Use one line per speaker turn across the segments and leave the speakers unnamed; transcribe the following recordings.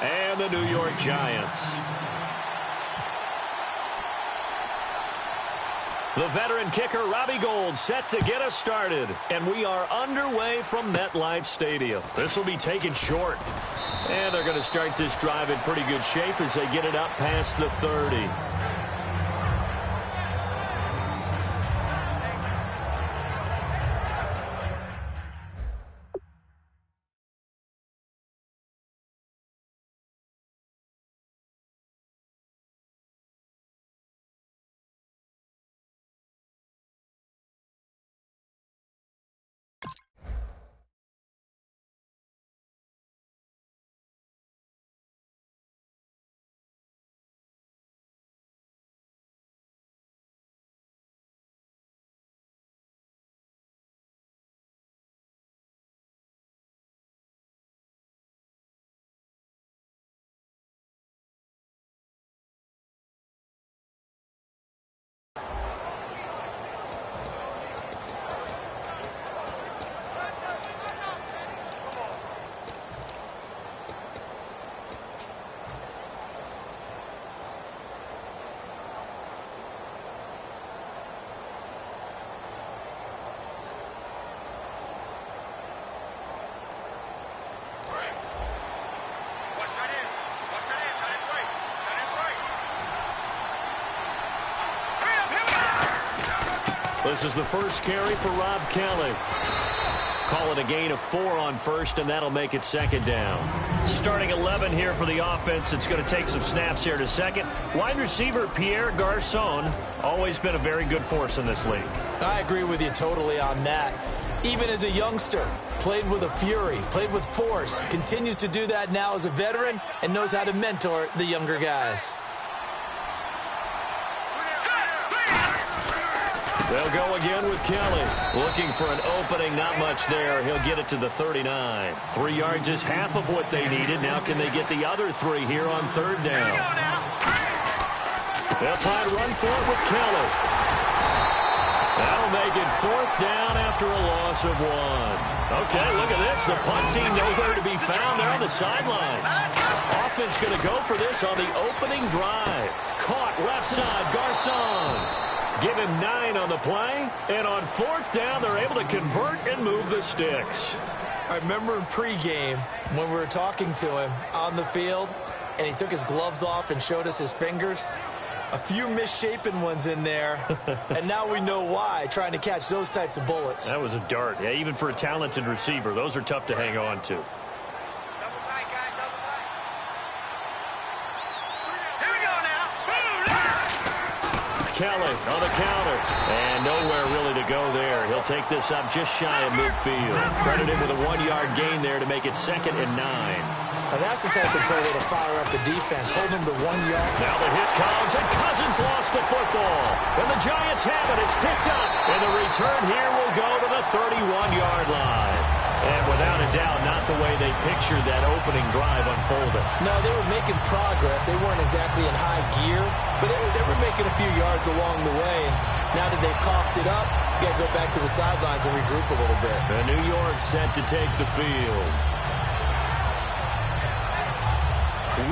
and the New York Giants. The veteran kicker, Robbie Gould, set to get us started. And we are underway from MetLife Stadium. This will be taken short. And they're going to start this drive in pretty good shape as they get it up past the 30. This is the first carry for Rob Kelly. Call it a gain of 4 on first, and that'll make it second down. Starting 11 here for the offense. It's going to take some snaps here to second. Wide receiver Pierre Garçon, always been a very good force in this league.
I agree with you totally on that. Even as a youngster, played with a fury, played with force, continues to do that now as a veteran, and knows how to mentor the younger guys.
They'll go again with Kelly. Looking for an opening, not much there. He'll get it to the 39. 3 yards is half of what they needed. Now can they get the other 3 here on third down? They'll try to run for it with Kelly. That'll make it fourth down after a loss of 1. Okay, look at this. The punt team nowhere to be found. They're on the sidelines. Offense going to go for this on the opening drive. Caught left side, Garçon. Give him 9 on the play, and on fourth down, they're able to convert and move the sticks.
I remember in pregame when we were talking to him on the field, and he took his gloves off and showed us his fingers. A few misshapen ones in there, and now we know why, trying to catch those types of bullets.
That was a dart. Yeah, even for a talented receiver, those are tough to hang on to. Kelly on the counter, and nowhere really to go there. He'll take this up just shy of midfield. Credited with a 1-yard gain there to make it 2nd and 9.
Now that's the type of play to fire up the defense. Hold them to 1 yard.
Now the hit comes, and Cousins lost the football. And the Giants have it. It's picked up. And the return here will go to the 31-yard line. And without a doubt, not the way they pictured that opening drive unfolded.
No, they were making progress. They weren't exactly in high gear, but they were making a few yards along the way. And now that they've coughed it up, you got to go back to the sidelines and regroup a little bit.
And New York set to take the field.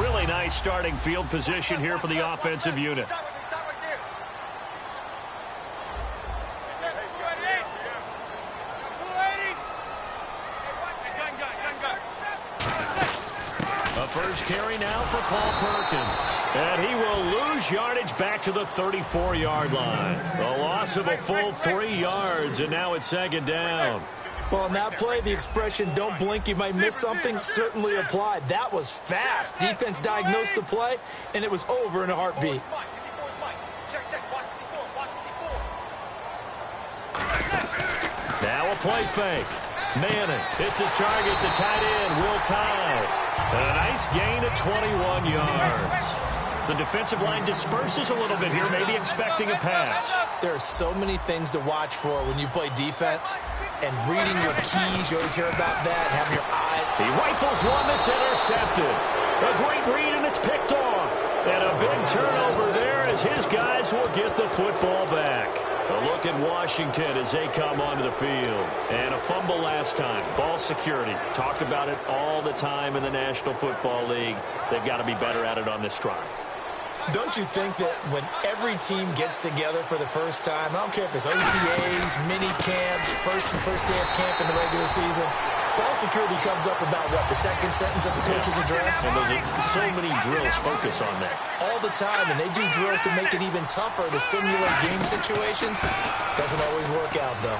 Really nice starting field position here for the offensive unit. First carry now for Paul Perkins. And he will lose yardage back to the 34-yard line. A loss of a full 3 yards, and now it's 2nd down.
Well, on that play, the expression, don't blink, you might miss something, certainly applied. That was fast. Defense diagnosed the play, and it was over in a heartbeat.
Now a play fake. Manning hits his target, the tight end, Will Tye. A nice gain of 21 yards. The defensive line disperses a little bit here, maybe expecting a pass.
There are so many things to watch for when you play defense, and reading your keys, you always hear about that, having your eye.
He rifles one that's intercepted. A great read, and it's picked off. And a big turnover there as his guys will get the football back. A look at Washington as they come onto the field. And a fumble last time. Ball security. Talk about it all the time in the National Football League. They've got to be better at it on this drive.
Don't you think that when every team gets together for the first time, I don't care if it's OTAs, mini camps, first day of camp in the regular season, ball security comes up about, what, the second sentence of the coach's address?
And those are so many drills focus on that.
All the time, and they do drills to make it even tougher to simulate game situations. Doesn't always work out, though.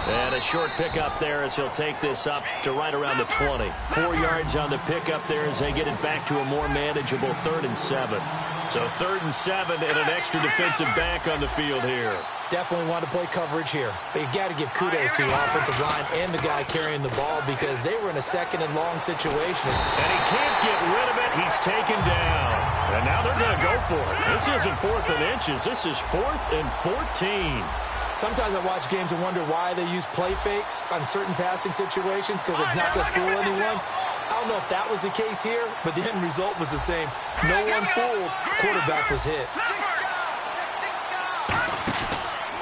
And a short pickup there as he'll take this up to right around the 20. 4 yards on the pickup there as they get it back to a more manageable 3rd and 7. So 3rd and 7 and an extra defensive back on the field here.
Definitely want to play coverage here. But you got to give kudos to your offensive line and the guy carrying the ball because they were in a 2nd and long situation.
And he can't get rid of it. He's taken down. And now they're going to go for it. This isn't 4th and inches. This is 4th and 14.
Sometimes I watch games and wonder why they use play fakes on certain passing situations because it's not going to fool anyone. I don't know if that was the case here, but the end result was the same. No one fooled. Quarterback was hit.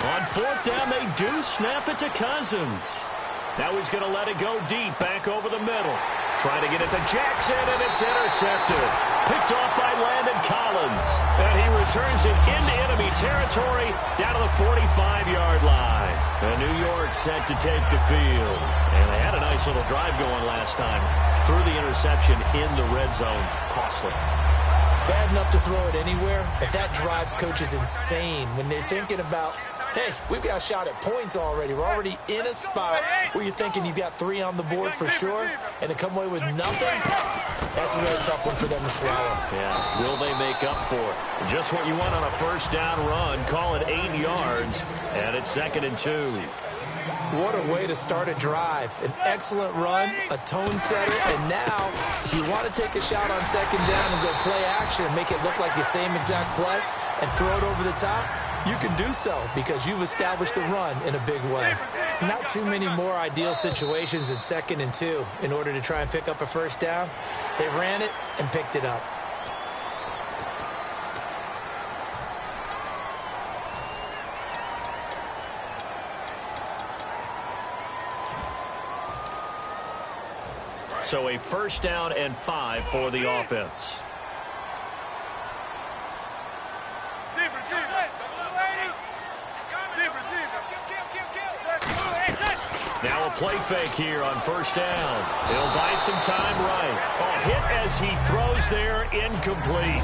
On 4th down, they do snap it to Cousins. Now he's going to let it go deep, back over the middle. Trying to get it to Jackson, and it's intercepted. Picked off by Landon Collins. And he returns it into enemy territory down to the 45-yard line. And New York set to take the field. And they had a nice little drive going last time. Threw the interception in the red zone. Costly.
Bad enough to throw it anywhere, but that drives coaches insane when they're thinking about, hey, we've got a shot at points already. We're already in a spot where you're thinking you've got 3 on the board for sure, and to come away with nothing, that's a really tough one for them to swallow.
Yeah, will they make up for it? Just what you want on a 1st down run. Call it 8 yards, and it's 2nd and 2.
What a way to start a drive. An excellent run, a tone setter, and now, if you want to take a shot on 2nd down and go play action and make it look like the same exact play and throw it over the top, you can do so because you've established the run in a big way. Not too many more ideal situations in 2nd and 2 in order to try and pick up a 1st down. They ran it and picked it up.
So a 1st down and 5 for the offense. Now a play fake here on 1st down. He'll buy some time right. Oh, hit as he throws there, incomplete.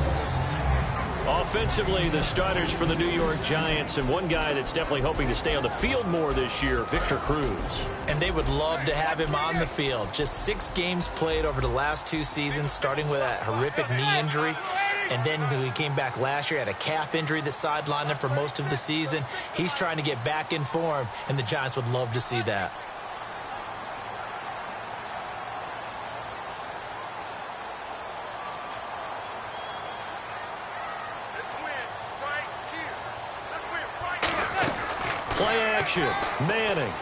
Offensively, the starters for the New York Giants, and one guy that's definitely hoping to stay on the field more this year, Victor Cruz.
And they would love to have him on the field. Just 6 games played over the last 2 seasons, starting with that horrific knee injury. And then when he came back last year, had a calf injury that sidelined him for most of the season. He's trying to get back in form, and the Giants would love to see that.
Play action. Manning.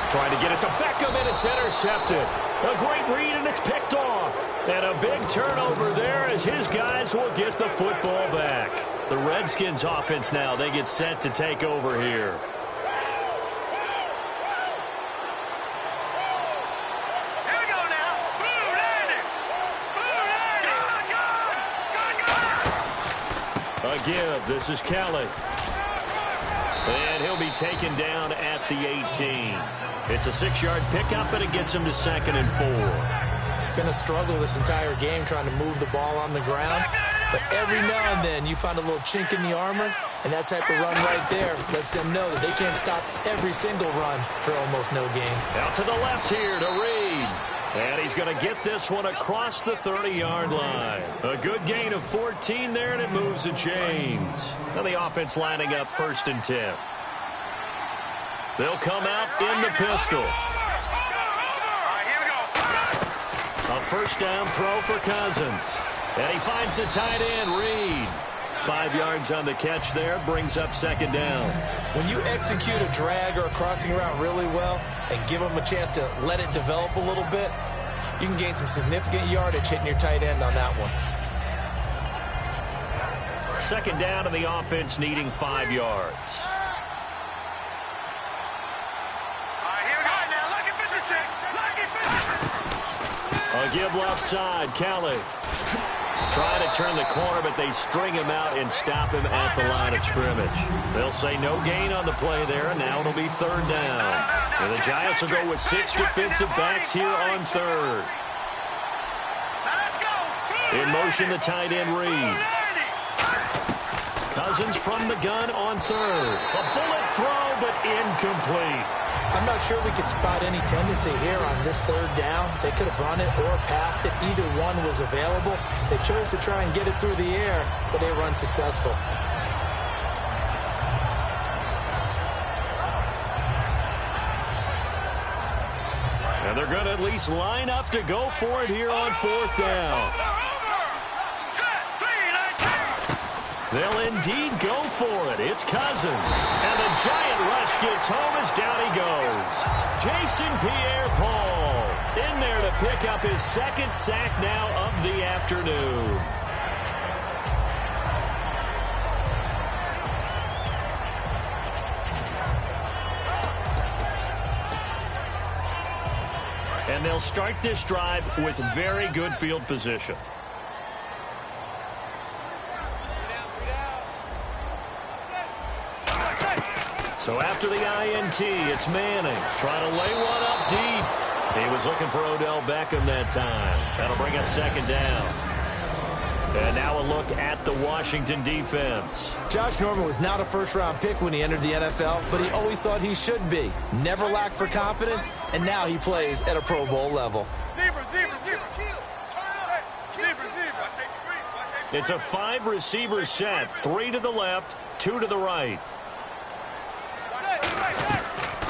Trying to get it to Beckham, and it's intercepted. A great read, and it's picked off. And a big turnover there as his guys will get the football back. The Redskins offense now, they get set to take over here. A give. This is Kelly. And he'll be taken down at the 18. It's a 6-yard pickup, and it gets him to 2nd and 4.
It's been a struggle this entire game trying to move the ball on the ground. But every now and then you find a little chink in the armor, and that type of run right there lets them know that they can't stop every single run for almost no gain.
Out to the left here to Reed. And he's going to get this one across the 30-yard line. A good gain of 14 there, and it moves the chains. Now the offense lining up 1st and 10. They'll come out in the pistol. A 1st down throw for Cousins. And he finds the tight end, Reed. 5 yards on the catch there, brings up 2nd down.
When you execute a drag or a crossing route really well and give them a chance to let it develop a little bit, you can gain some significant yardage hitting your tight end on that one.
Second down, and the offense needing 5 yards. A give left side, Kelly. Trying to turn the corner, but they string him out and stop him at the line of scrimmage. They'll say no gain on the play there, and now it'll be third down. And the Giants will go with 6 defensive backs here on third. In motion, the tight end Reed. Cousins from the gun on third. A bullet throw, but incomplete.
I'm not sure we could spot any tendency here on this third down. They could have run it or passed it. Either one was available. They chose to try and get it through the air, but they were unsuccessful.
And they're going to at least line up to go for it here on fourth down. They'll indeed go for it. It's Cousins. And the Giant rush gets home as down he goes. Jason Pierre-Paul in there to pick up his second sack now of the afternoon. And they'll start this drive with very good field position. So after the INT, it's Manning trying to lay one up deep. He was looking for Odell Beckham that time. That'll bring up second down. And now a look at the Washington defense.
Josh Norman was not a first-round pick when he entered the NFL, but he always thought he should be. Never lacked for confidence, and now he plays at a Pro Bowl level.
It's a 5-receiver set, 3 to the left, 2 to the right.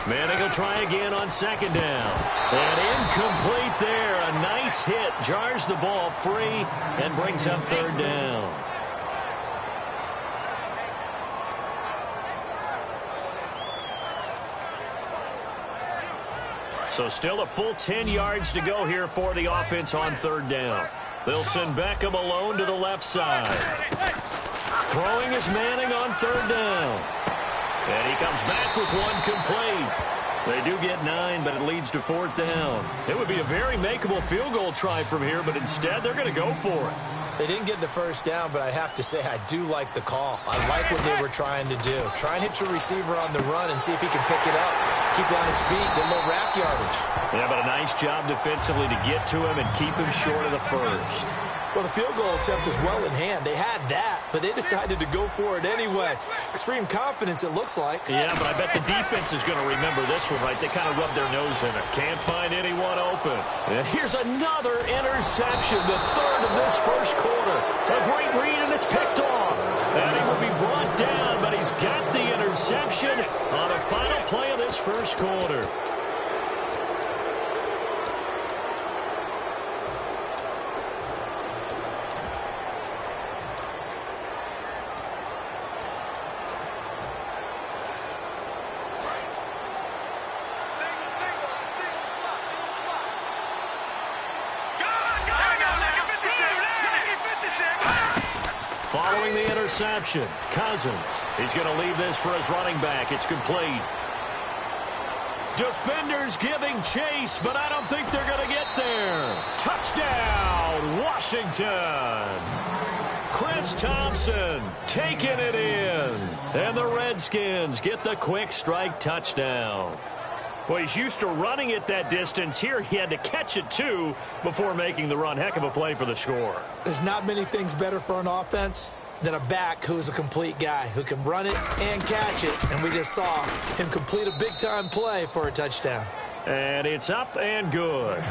Manning will try again on second down. And incomplete there. A nice hit. Jars the ball free and brings up third down. So still a full 10 yards to go here for the offense on third down. They'll send Beckham alone to the left side. Throwing is Manning on third down. And he comes back with one complete. They do get 9, but it leads to fourth down. It would be a very makeable field goal try from here, but instead they're going to go for it.
They didn't get the first down, but I have to say I do like the call. I like what they were trying to do. Try and hit your receiver on the run and see if he can pick it up. Keep it on his feet, get a little rack yardage.
Yeah, but a nice job defensively to get to him and keep him short of the first.
Well, the field goal attempt was well in hand. They had that, but they decided to go for it anyway. Extreme confidence, it looks like.
Yeah, but I bet the defense is going to remember this one, right? They kind of rubbed their nose in it. Can't find anyone open. And here's another interception, the third of this first quarter. A great read, and it's picked off. And he will be brought down, but he's got the interception on the final play of this first quarter. Following the interception, Cousins. He's going to leave this for his running back. It's complete. Defenders giving chase, but I don't think they're going to get there. Touchdown, Washington. Chris Thompson taking it in. And the Redskins get the quick strike touchdown. Well, he's used to running it that distance. Here he had to catch it, too, before making the run. Heck of a play for the score.
There's not many things better for an offense than a back who is a complete guy who can run it and catch it. And we just saw him complete a big-time play for a touchdown.
And it's up and good.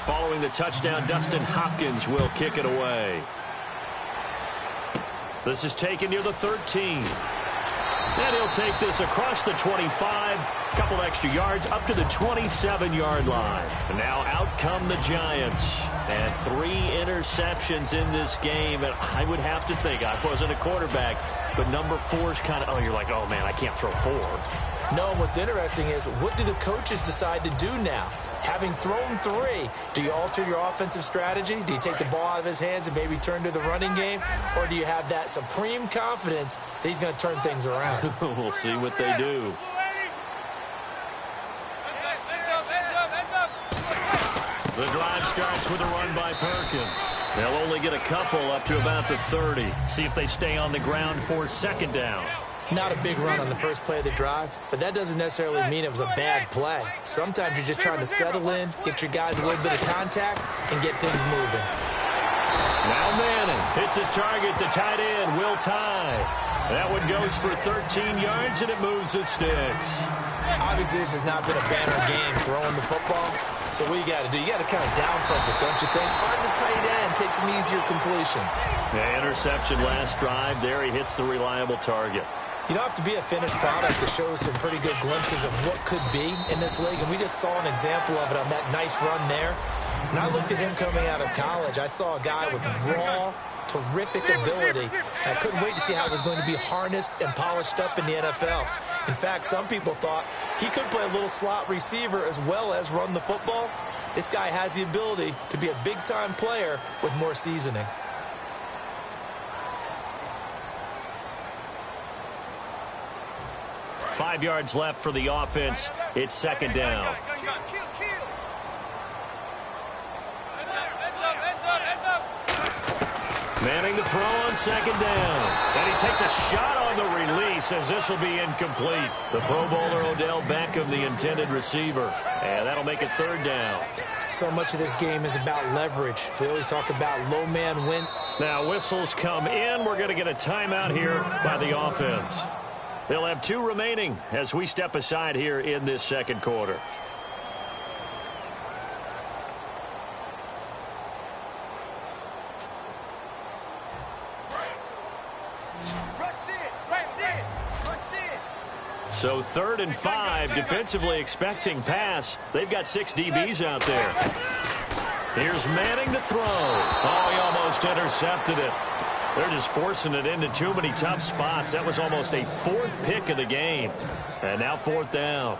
Following the touchdown, Dustin Hopkins will kick it away. This is taken near the 13. And he'll take this across the 25. A couple extra yards up to the 27-yard line. And now out come the Giants. And 3 interceptions in this game. And I would have to think, I wasn't a quarterback, but number 4 is kind of, oh, you're like, oh, man, I can't throw 4.
No, what's interesting is, what do the coaches decide to do now? Having thrown 3, do you alter your offensive strategy? Do you take the ball out of his hands and maybe turn to the running game? Or do you have that supreme confidence that he's going to turn things around?
We'll see what they do. The drive starts with a run by Perkins. They'll only get a couple up to about the 30. See if they stay on the ground for second down.
Not a big run on the first play of the drive, but that doesn't necessarily mean it was a bad play. Sometimes you're just trying to settle in, get your guys a little bit of contact, and get things moving.
Now Manning hits his target, the tight end, Will Tye. That one goes for 13 yards, and it moves the sticks.
Obviously, this has not been a banner game throwing the football. So what you got to do, you got to kind of down focus, don't you think? Find the tight end, take some easier completions.
Yeah, interception last drive. There he hits the reliable target.
You don't have to be a finished product to show some pretty good glimpses of what could be in this league, and we just saw an example of it on that nice run there. When I looked at him coming out of college, I saw a guy with raw, terrific ability. I couldn't wait to see how it was going to be harnessed and polished up in the NFL. In fact, some people thought he could play a little slot receiver as well as run the football. This guy has the ability to be a big-time player with more seasoning.
Five yards left for the offense. It's second down. Manning the throw on second down. And he takes a shot on the release as this will be incomplete. The Pro Bowler Odell Beckham, the intended receiver. And that'll make it third down.
So much of this game is about leverage. We always talk about low man win.
Now whistles come in. We're going to get a timeout here by the offense. They'll have 2 remaining as we step aside here in this second quarter. So 3rd and 5, defensively expecting pass. They've got 6 DBs out there. Here's Manning to throw. Oh, he almost intercepted it. They're just forcing it into too many tough spots. That was almost a 4th pick of the game. And now 4th down.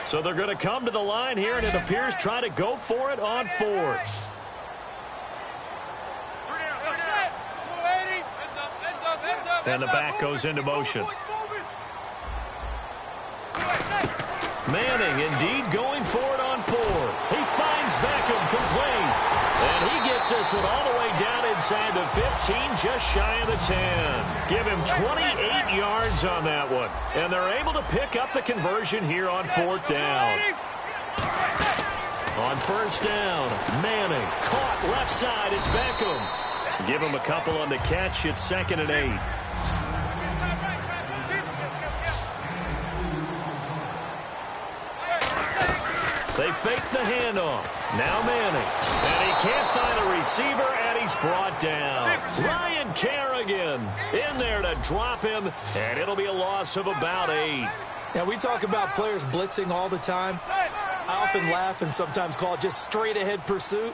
So they're going to come to the line here, and it appears try to go for it on 4th. And the back goes into motion. Manning indeed going for it on 4th. He finds Beckham complete. And he gets this one all the way down inside the 15, just shy of the 10. Give him 28 yards on that one. And they're able to pick up the conversion here on 4th down. On 1st down, Manning caught left side. It's Beckham. Give him a couple on the catch. It's 2nd and 8. They fake the handoff. Now Manning. And he can't find a receiver, and he's brought down. Ryan Kerrigan in there to drop him, and it'll be a loss of about 8.
Now, we talk about players blitzing all the time. I often laugh and sometimes call it just straight-ahead pursuit.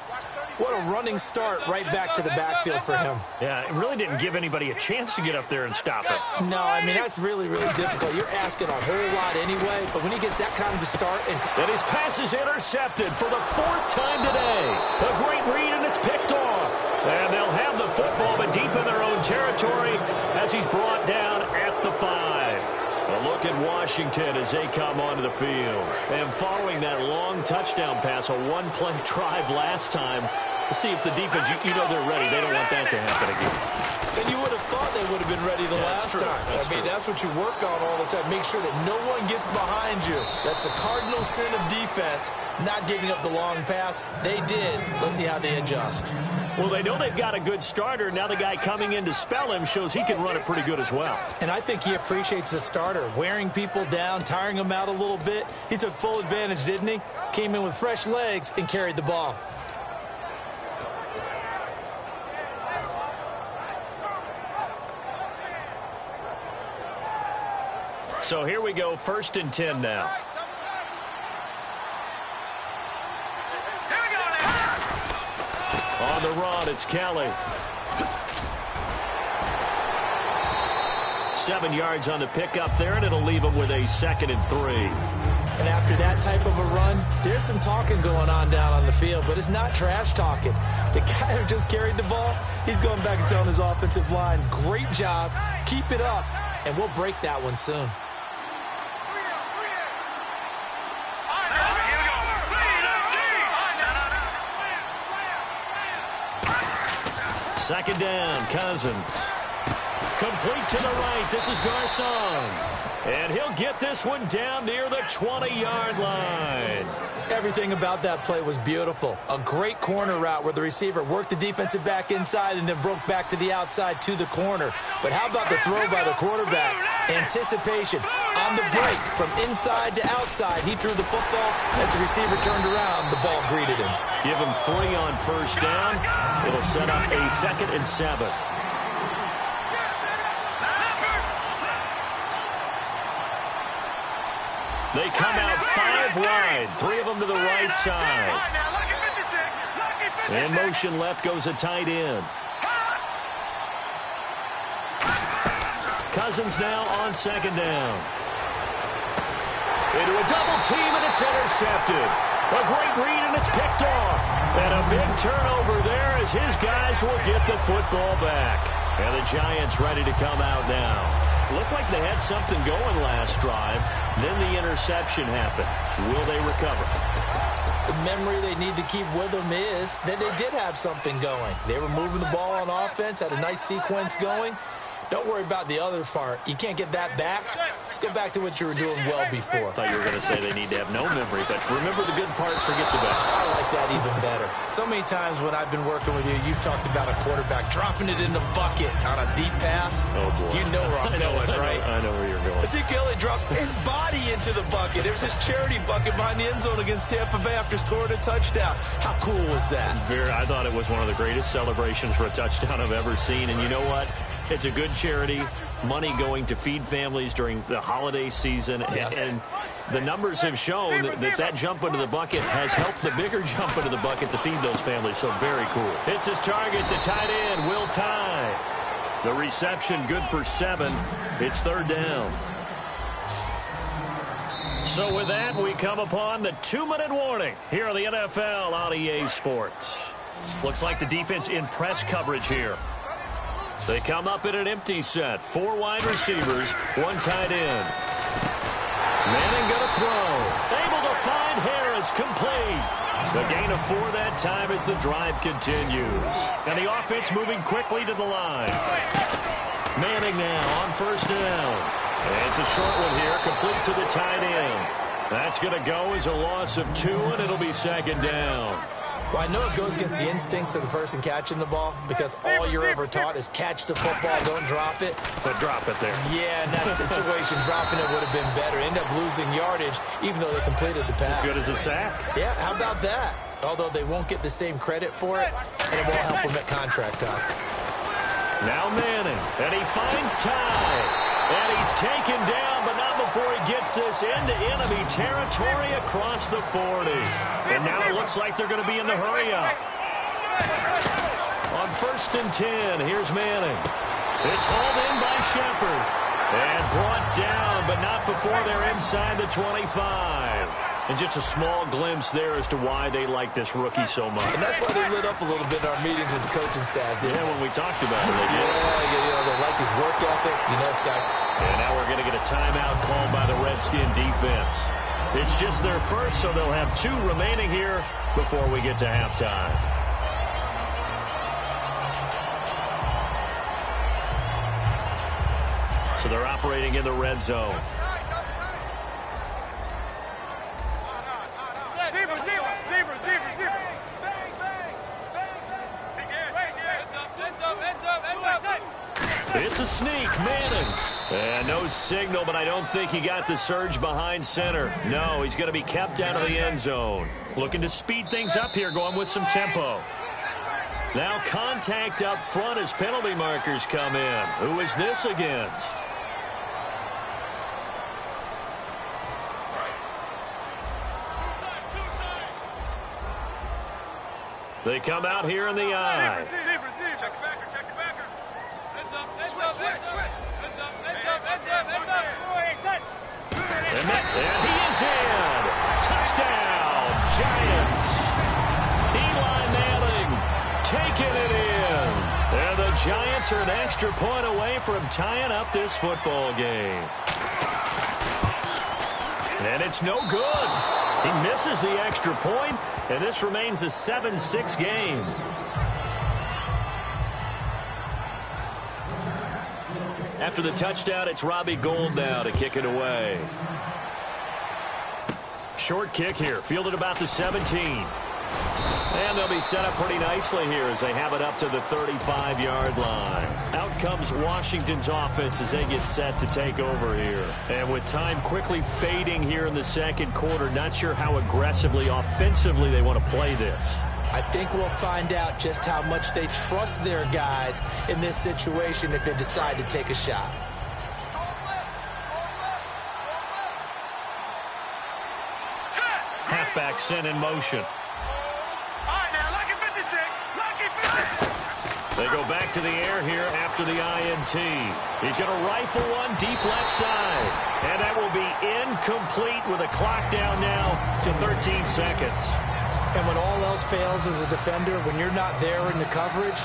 What a running start right back to the backfield for him.
Yeah, it really didn't give anybody a chance to get up there and stop it.
No, I mean, that's really, really difficult. You're asking a whole lot anyway, but when he gets that kind of a start.
And his pass is intercepted for the 4th time today. A great read, and it's picked off. And they'll have the football, but deep in their own territory as he's brought down at the 5. A look at Washington as they come onto the field. And following that long touchdown pass, a one-play drive last time, let's see if the defense, you know they're ready. They don't want that to happen again.
And you would have thought they would have been ready the last time. That's what you work on all the time. Make sure that no one gets behind you. That's the cardinal sin of defense, not giving up the long pass. They did. Let's see how they adjust.
Well, they know they've got a good starter. Now the guy coming in to spell him shows he can run it pretty good as well.
And I think he appreciates the starter, wearing people down, tiring them out a little bit. He took full advantage, didn't he? Came in with fresh legs and carried the ball. So here we go, 1st and 10 now.
On the run, it's Kelly. 7 yards on the pickup there, and it'll leave him with a 2nd and 3.
And after that type of a run, there's some talking going on down on the field, but it's not trash talking. The guy who just carried the ball, he's going back and telling his offensive line, great job, keep it up, and we'll break that one soon.
Second down, Cousins. Complete to the right. This is Garcon. And he'll get this one down near the 20-yard line.
Everything about that play was beautiful. A great corner route where the receiver worked the defensive back inside and then broke back to the outside to the corner. But how about the throw by the quarterback? Anticipation on the break from inside to outside. He threw the football. As the receiver turned around, the ball greeted him.
Give him 3 on first down. It'll set up a 2nd and 7. They come out 5 wide, 3 of them to the right side. In motion left goes a tight end. Cousins now on 2nd down. Into a double team, and it's intercepted. A great read, and it's picked off. And a big turnover there as his guys will get the football back. And the Giants ready to come out now. Looked like they had something going last drive. Then the interception happened. Will they recover?
The memory they need to keep with them is that they did have something going. They were moving the ball on offense, had a nice sequence going. Don't worry about the other part. You can't get that back. Let's go back to what you were doing well before.
I thought you were going to say they need to have no memory, but remember the good part, forget the bad.
I like that even better. So many times when I've been working with you, you've talked about a quarterback dropping it in the bucket on a deep pass.
Oh, boy.
You know where I'm going, right?
I know where you're going.
Ezekiel dropped his body into the bucket. It was his charity bucket behind the end zone against Tampa Bay after scoring a touchdown. How cool was that?
I thought it was one of the greatest celebrations for a touchdown I've ever seen. And you know what? It's a good charity, money going to feed families during the holiday season.
Yes.
And the numbers have shown that jump into the bucket has helped the bigger jump into the bucket to feed those families. So very cool. It's his target, the tight end, Will Tye. The reception good for 7. It's 3rd down. So with that, we come upon the 2-minute warning here on the NFL on EA Sports. Looks like the defense in press coverage here. They come up in an empty set. 4 wide receivers, 1 tight end. Manning going to throw. Able to find Harris, complete. The gain of 4 that time as the drive continues. And the offense moving quickly to the line. Manning now on first down. And it's a short one here, complete to the tight end. That's going to go as a loss of 2, and it'll be 2nd down.
Well, I know it goes against the instincts of the person catching the ball because all you're ever taught is catch the football, don't drop it.
But drop it there.
Yeah, in that situation, dropping it would have been better. End up losing yardage, even though they completed the pass.
As good as a sack.
Yeah, how about that? Although they won't get the same credit for it, and it won't help them at contract time.
Now Manning, and he finds Tye. And he's taken down, but not before he gets this into enemy territory across the 40. And now it looks like they're going to be in the hurry-up. On 1st and 10, here's Manning. It's hauled in by Shepard. And brought down, but not before they're inside the 25. And just a small glimpse there as to why they like this rookie so much.
And that's why they lit up a little bit in our meetings with the coaching staff, didn't they?
When we talked about it, they did.
Yeah, they like his work ethic. You know, this guy.
And now we're going to get a timeout called by the Redskin defense. It's just their first, so they'll have 2 remaining here before we get to halftime. So they're operating in the red zone. It's a sneak, Manning. And no signal, but I don't think he got the surge behind center. No, he's going to be kept out of the end zone. Looking to speed things up here, going with some tempo. Now contact up front as penalty markers come in. Who is this against? They come out here in the eye.
Check the backer, check the backer.
And he is in. Touchdown, Giants. Eli Manning taking it in. And the Giants are an extra point away from tying up this football game. And it's no good. He misses the extra point, and this remains a 7-6 game. After the touchdown, it's Robbie Gould now to kick it away. Short kick here, fielded about the 17. And they'll be set up pretty nicely here as they have it up to the 35-yard line. Out comes Washington's offense as they get set to take over here. And with time quickly fading here in the second quarter, not sure how aggressively, offensively they want to play this.
I think we'll find out just how much they trust their guys in this situation if they decide to take a shot.
Halfback sent in motion. They go back to the air here after the INT. He's going to rifle one deep left side. And that will be incomplete with a clock down now to 13 seconds.
And when all else fails as a defender, when you're not there in the coverage,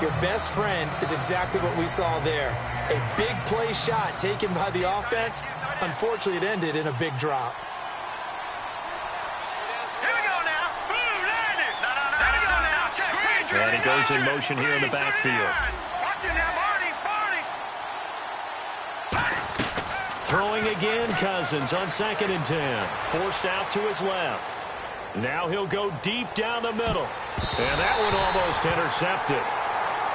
your best friend is exactly what we saw there. A big play shot taken by the offense. Unfortunately, it ended in a big drop.
And he goes in motion here in the backfield. Throwing again, Cousins on 2nd and 10. Forced out to his left. Now he'll go deep down the middle. And that one almost intercepted.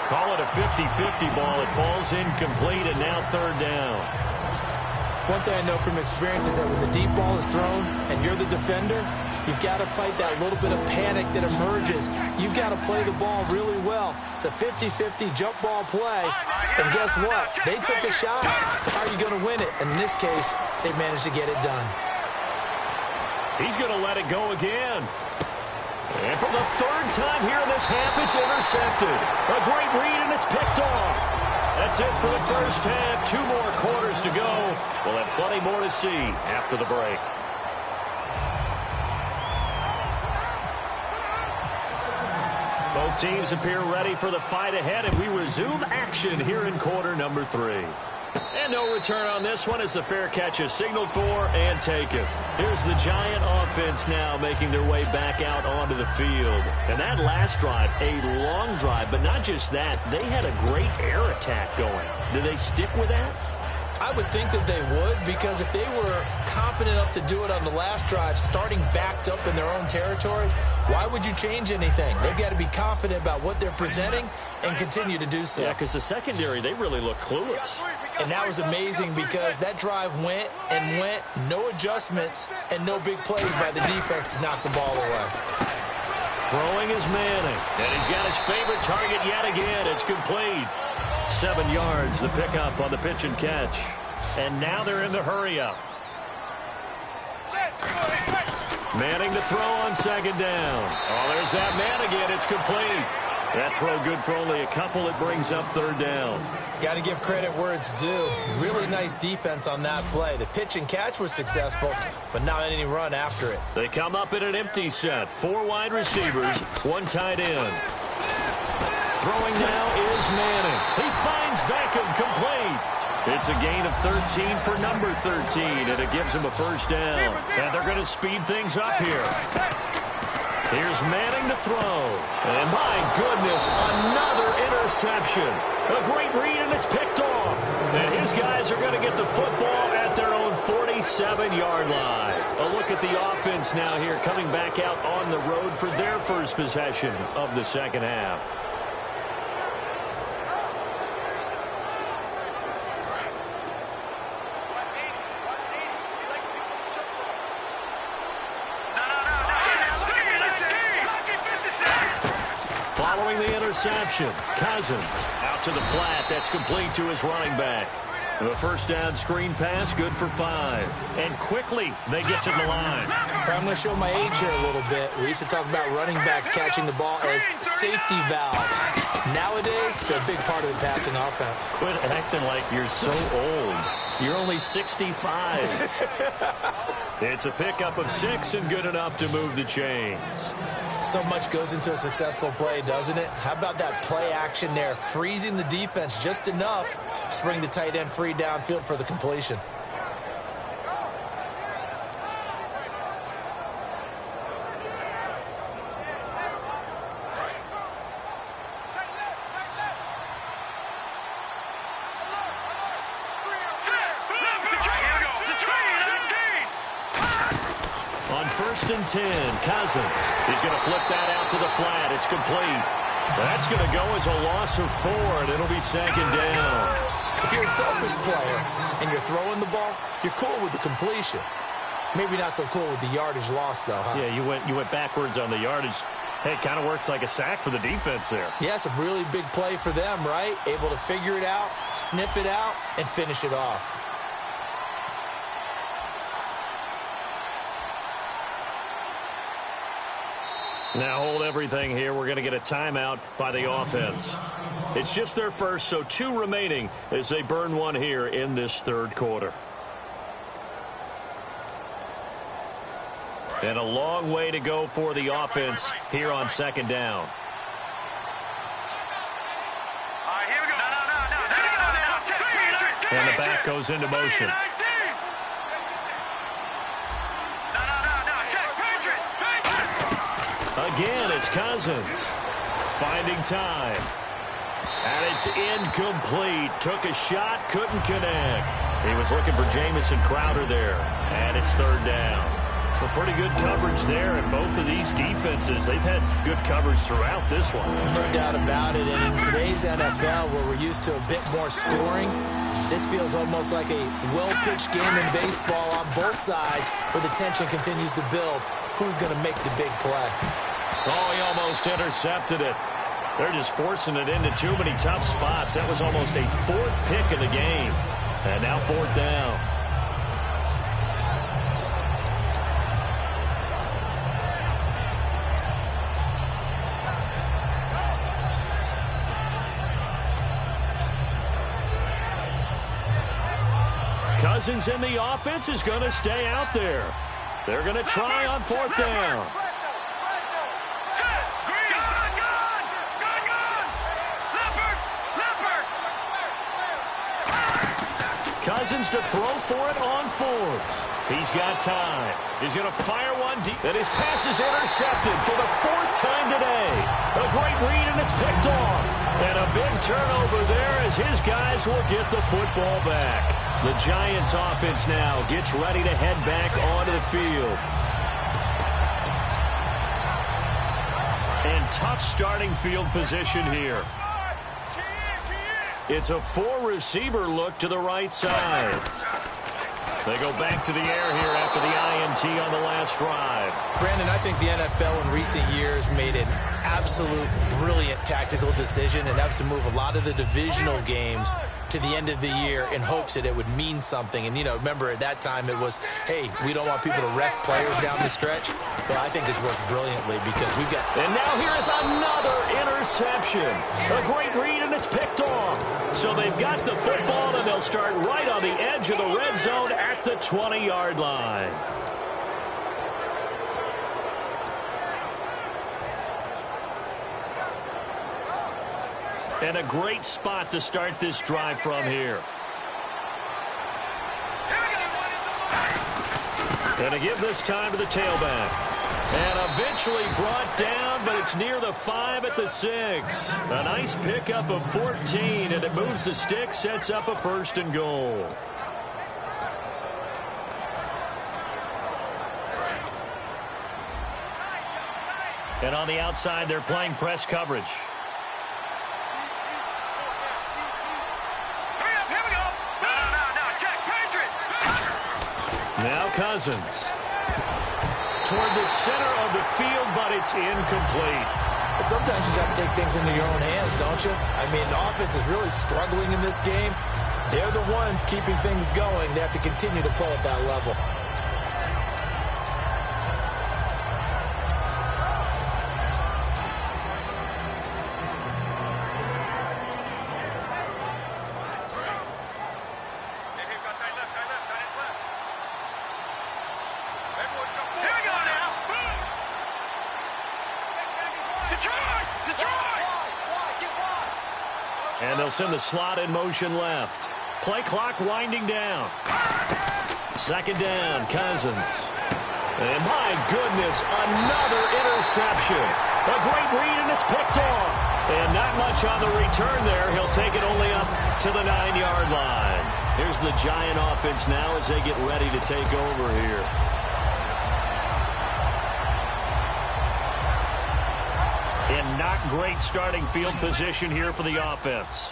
Call it a 50-50 ball. It falls incomplete, and now 3rd down.
One thing I know from experience is that when the deep ball is thrown and you're the defender, you've got to fight that little bit of panic that emerges. You've got to play the ball really well. It's a 50-50 jump ball play. And guess what? They took a shot. How are you going to win it? And in this case, they managed to get it done.
He's going to let it go again. And for the 3rd time here in this half, it's intercepted. A great read, and it's picked off. That's it for the first half. 2 more quarters to go. We'll have plenty more to see after the break. Both teams appear ready for the fight ahead, and we resume action here in quarter number 3. And no return on this one as the fair catch is signaled for and taken. Here's the Giant offense now making their way back out onto the field. And that last drive, a long drive, but not just that. They had a great air attack going. Do they stick with that?
I would think that they would, because if they were competent enough to do it on the last drive, starting backed up in their own territory, why would you change anything? They've got to be confident about what they're presenting and continue to do so.
Yeah, because the secondary, they really look clueless.
And that was amazing because that drive went and went, no adjustments, and no big plays by the defense to knock the ball away.
Throwing is Manning, and he's got his favorite target yet again. It's complete. 7 yards, the pickup on the pitch and catch. And now they're in the hurry-up. Manning to throw on 2nd down. Oh, there's that man again. It's complete. That throw good for only a couple. It brings up 3rd down.
Got to give credit where it's due. Really nice defense on that play. The pitch and catch was successful, but not any run after it.
They come up in an empty set. 4 wide receivers, 1 tight end. Throwing now is Manning. He finds Beckham complete. It's a gain of 13 for number 13, and it gives him a 1st down. And they're going to speed things up here. Here's Manning to throw. And my goodness, another interception. A great read, and it's picked off. And his guys are going to get the football at their own 47-yard line. A look at the offense now here, coming back out on the road for their first possession of the second half. Following the interception, Cousins out to the flat. That's complete to his running back. The first down screen pass, good for 5. And quickly, they get to the line.
I'm going to show my age here a little bit. We used to talk about running backs catching the ball as safety valves. Nowadays, they're a big part of the passing offense.
Quit acting like you're so old. You're only 65. It's a pickup of 6 and good enough to move the chains.
So much goes into a successful play, doesn't it? How about that play action there, freezing the defense just enough to bring the tight end free downfield for the completion.
On 1st and 10, Cousins. He's going to flip that out to the flat. It's complete. That's going to go as a loss of 4, and it'll be 2nd down.
If you're a selfish player and you're throwing the ball, you're cool with the completion. Maybe not so cool with the yardage loss, though, huh?
Yeah, you went backwards on the yardage. Hey, it kind of works like a sack for the defense there.
Yeah, it's a really big play for them, right? Able to figure it out, sniff it out, and finish it off.
Now hold everything here. We're going to get a timeout by the offense. It's just their first, so 2 remaining as they burn 1 here in this 3rd quarter. And a long way to go for the offense here on 2nd down. And the back goes into motion. Again, it's Cousins. Finding time. And it's incomplete. Took a shot, couldn't connect. He was looking for Jamison Crowder there. And it's 3rd down. So pretty good coverage there. And both of these defenses, they've had good coverage throughout this one.
No doubt about it. And in today's NFL, where we're used to a bit more scoring, this feels almost like a well-pitched game in baseball on both sides, where the tension continues to build. Who's going to make the big play?
Oh, he almost intercepted it. They're just forcing it into too many tough spots. That was almost a 4th pick of the game. And now 4th down. Cousins in the offense is going to stay out there. They're going to try on 4th down. Cousins to throw for it on 4th. He's got time. He's going to fire one deep. And his pass is intercepted for the 4th time today. A great read, and it's picked off. And a big turnover there as his guys will get the football back. The Giants offense now gets ready to head back onto the field. And tough starting field position here. It's a 4-receiver look to the right side. They go back to the air here after the INT on the last drive.
Brandon, I think the NFL in recent years made an absolute brilliant tactical decision, and that was to move a lot of the divisional games to the end of the year in hopes that it would mean something. And, you know, remember at that time it was, hey, we don't want people to rest players down the stretch. Well, I think this worked brilliantly because we've got...
And now here is another interception. A great read, and it's picked off. So they've got the football, and they'll start right on the edge of the red zone at the 20-yard line. And a great spot to start this drive from here. And to give this time to the tailback. And eventually brought down, but it's near the 5 at the 6. A nice pickup of 14, and it moves the stick, sets up a 1st and goal. And on the outside, they're playing press coverage. Now Cousins. Toward the center of the field, but it's incomplete.
Sometimes you just have to take things into your own hands, don't you? I mean, the offense is really struggling in this game. They're the ones keeping things going. They have to continue to play at that level.
And they'll send the slot in motion left. Play clock winding down. Second down, Cousins. And my goodness, another interception. A great read, and it's picked off. And not much on the return there. He'll take it only up to the 9-yard line. Here's the Giant offense now as they get ready to take over here. And not great starting field position here for the offense.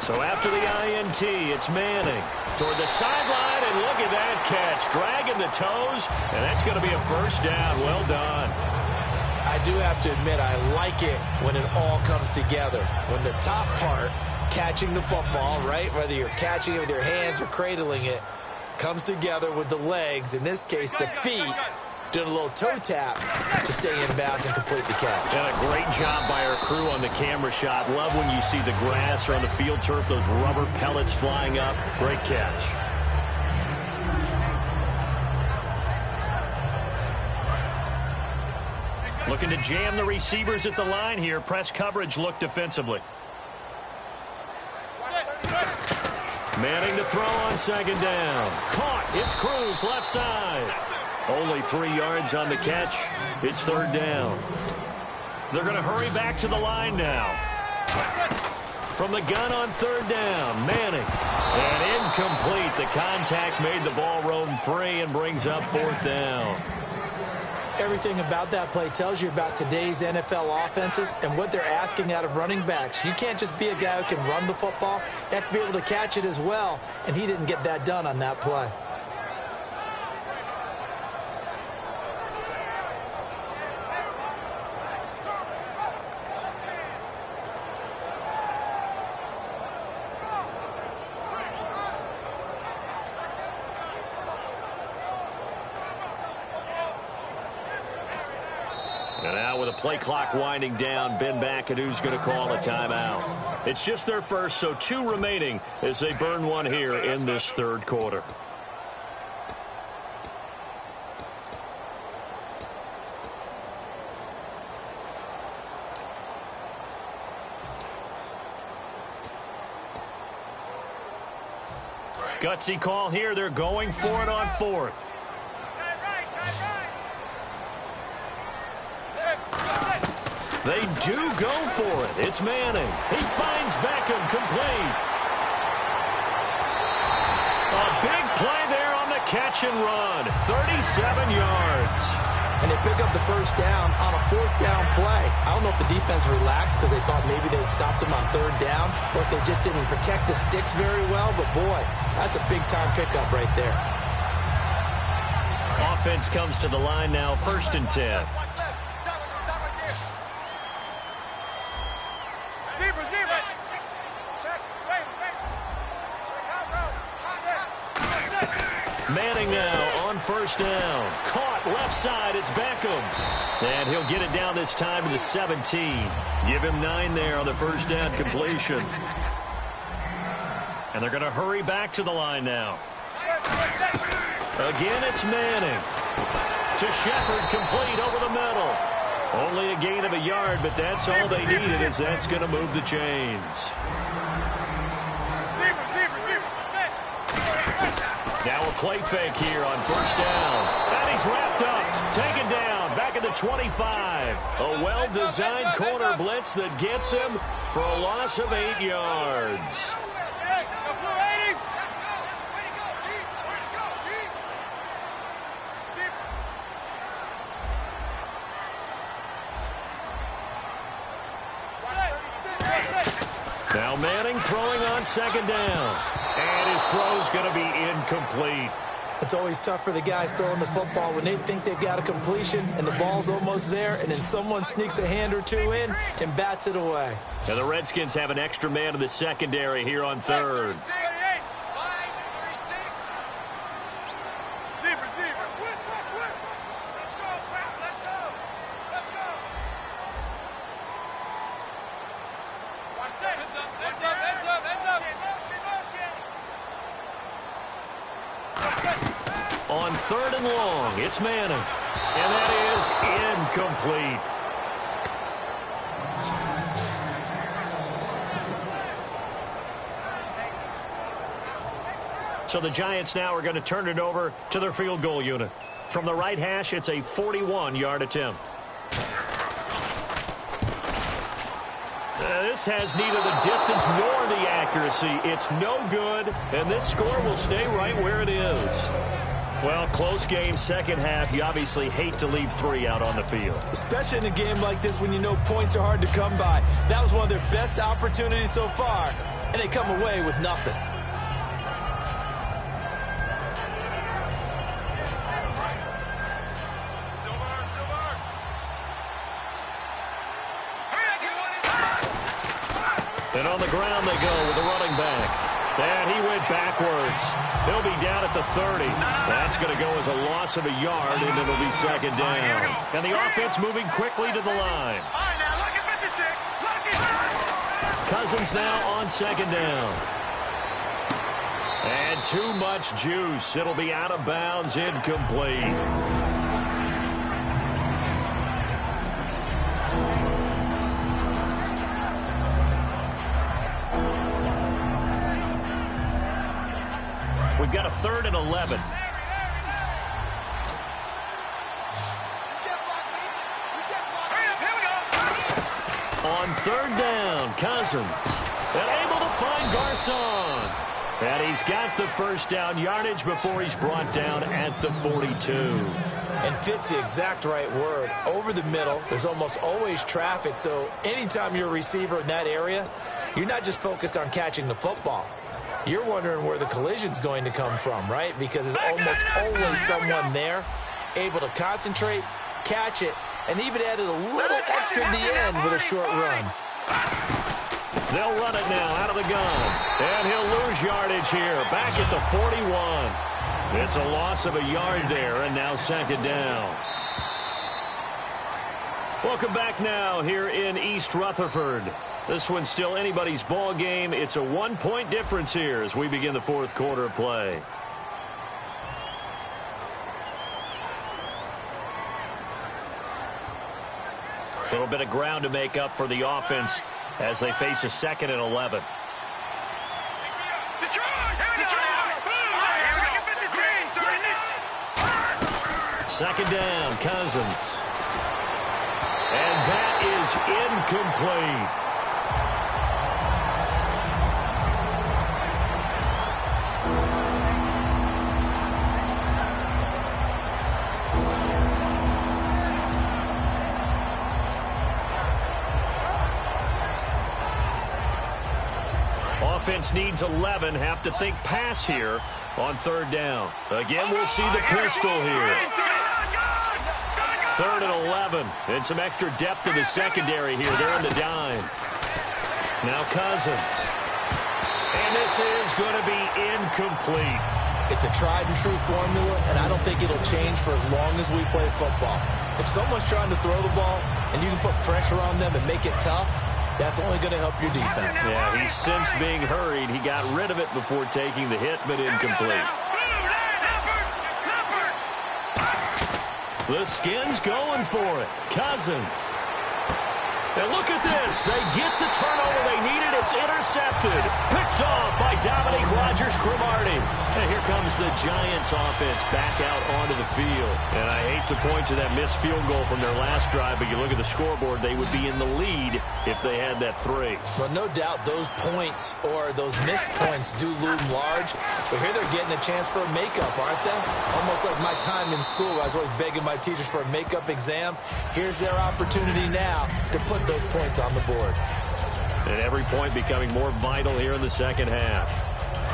So after the INT, it's Manning toward the sideline, and look at that catch. Dragging the toes, and that's going to be a first down. Well done.
I do have to admit, I like it when it all comes together. When the top part, catching the football, right, whether you're catching it with your hands or cradling it, comes together with the legs, in this case the feet, doing a little toe tap to stay in bounds and complete the catch.
And a great job by our crew on the camera shot. Love when you see the grass or on the field turf, those rubber pellets flying up. Great catch. Looking to jam the receivers at the line here. Press coverage look defensively. Manning to throw on second down. Caught. It's Cruz left side. Only 3 yards on the catch. It's third down. They're going to hurry back to the line now. From the gun on third down, Manning. And incomplete. The contact made the ball roam free and brings up fourth down.
Everything about that play tells you about today's NFL offenses and what they're asking out of running backs. You can't just be a guy who can run the football. You have to be able to catch it as well, and he didn't get that done on that play.
And now with a play clock winding down, Ben McAdoo's going to call a timeout. It's just their first, so 2 remaining as they burn one here in this third quarter. Gutsy call here. They're going for it on fourth. They do go for it. It's Manning. He finds Beckham complete. A big play there on the catch and run. 37 yards.
And they pick up the first down on a fourth down play. I don't know if the defense relaxed because they thought maybe they'd stopped him on third down, or if they just didn't protect the sticks very well. But, boy, that's a big-time pickup right there.
Offense comes to the line now, 1st and 10. Manning now on first down. Caught left side. It's Beckham. And he'll get it down this time to the 17. Give him 9 there on the first down completion. And they're going to hurry back to the line now. Again, it's Manning. To Shepard, complete over the middle. Only a gain of a yard, but that's all they needed, as that's going to move the chains. Now a play fake here on first down. And he's wrapped up. Taken down. Back at the 25. A well-designed corner blitz that gets him for a loss of 8 yards. Now Manning throwing on second down. And his throw's going to be incomplete.
It's always tough for the guys throwing the football when they think they've got a completion and the ball's almost there, and then someone sneaks a hand or two in and bats it away.
Now the Redskins have an extra man in the secondary here on third. On third and long, it's Manning. And that is incomplete. So the Giants now are going to turn it over to their field goal unit. From the right hash, it's a 41-yard attempt. This has neither the distance nor the accuracy. It's no good, and this score will stay right where it is. Well, close game, second half. You obviously hate to leave 3 out on the field.
Especially in a game like this when you know points are hard to come by. That was one of their best opportunities so far, and they come away with nothing.
And on the ground they go with the running back. And he went backwards. He'll be down at the 30. That's going to go as a loss of a yard, and it'll be second down. And the offense moving quickly to the line. Cousins now on second down. And too much juice. It'll be out of bounds, incomplete. We've got a 3rd and 11. On 3rd down, Cousins. And able to find Garcon. And he's got the first down yardage before he's brought down at the 42.
And fits the exact right word. Over the middle, there's almost always traffic, so anytime you're a receiver in that area, you're not just focused on catching the football. You're wondering where the collision's going to come from, right? Because there's almost always someone there able to concentrate, catch it, and even added a little extra at the end with a short run.
They'll run it now out of the gun. And he'll lose yardage here. Back at the 41. It's a loss of a yard there, and now second down. Welcome back now here in East Rutherford. This one's still anybody's ball game. It's a 1-point difference here as we begin the 4th quarter of play. A little bit of ground to make up for the offense as they face a 2nd and 11. Second down, Cousins. And that is incomplete. Offense needs 11. Have to think pass here on 3rd down. Again, we'll see the pistol here. 3rd and 11. And some extra depth in the secondary here. They're in the dime. Now Cousins. And this is going to be incomplete.
It's a tried-and-true formula, and I don't think it'll change for as long as we play football. If someone's trying to throw the ball and you can put pressure on them and make it tough, that's only going to help your defense.
Yeah, he's since being hurried. He got rid of it before taking the hit, but incomplete. The Skins going for it. Cousins. And look at this. They get the turnover they needed. It's intercepted. Picked off by Dominique Rodgers-Cromartie. And here comes the Giants offense back out onto the field. And I hate to point to that missed field goal from their last drive, but you look at the scoreboard, they would be in the lead if they had that 3.
Well, no doubt those points or those missed points do loom large. But here they're getting a chance for a makeup, aren't they? Almost like my time in school. I was always begging my teachers for a makeup exam. Here's their opportunity now to put those points on the board.
And every point becoming more vital here in the second half.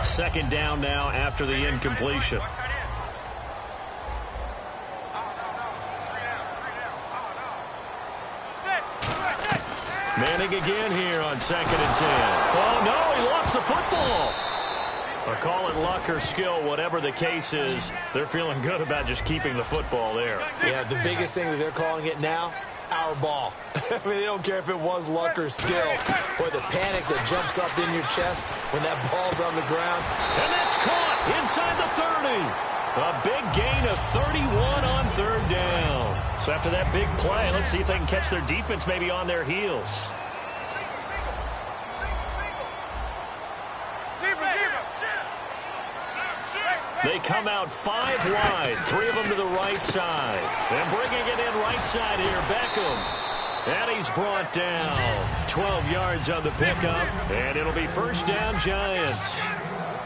Second down now after the incompletion. Manning again here on 2nd and 10. Oh, no, he lost the football. Or call it luck or skill, whatever the case is, they're feeling good about just keeping the football there.
Yeah, the biggest thing that they're calling it now, our ball. I mean, they don't care if it was luck or skill. Boy, the panic that jumps up in your chest when that ball's on the ground.
And that's caught inside the 30. A big gain of 31 on 3rd down. So after that big play, let's see if they can catch their defense maybe on their heels. They come out 5 wide, 3 of them to the right side. And bringing it in right side here, Beckham. And he's brought down. 12 yards on the pickup, and it'll be 1st down Giants.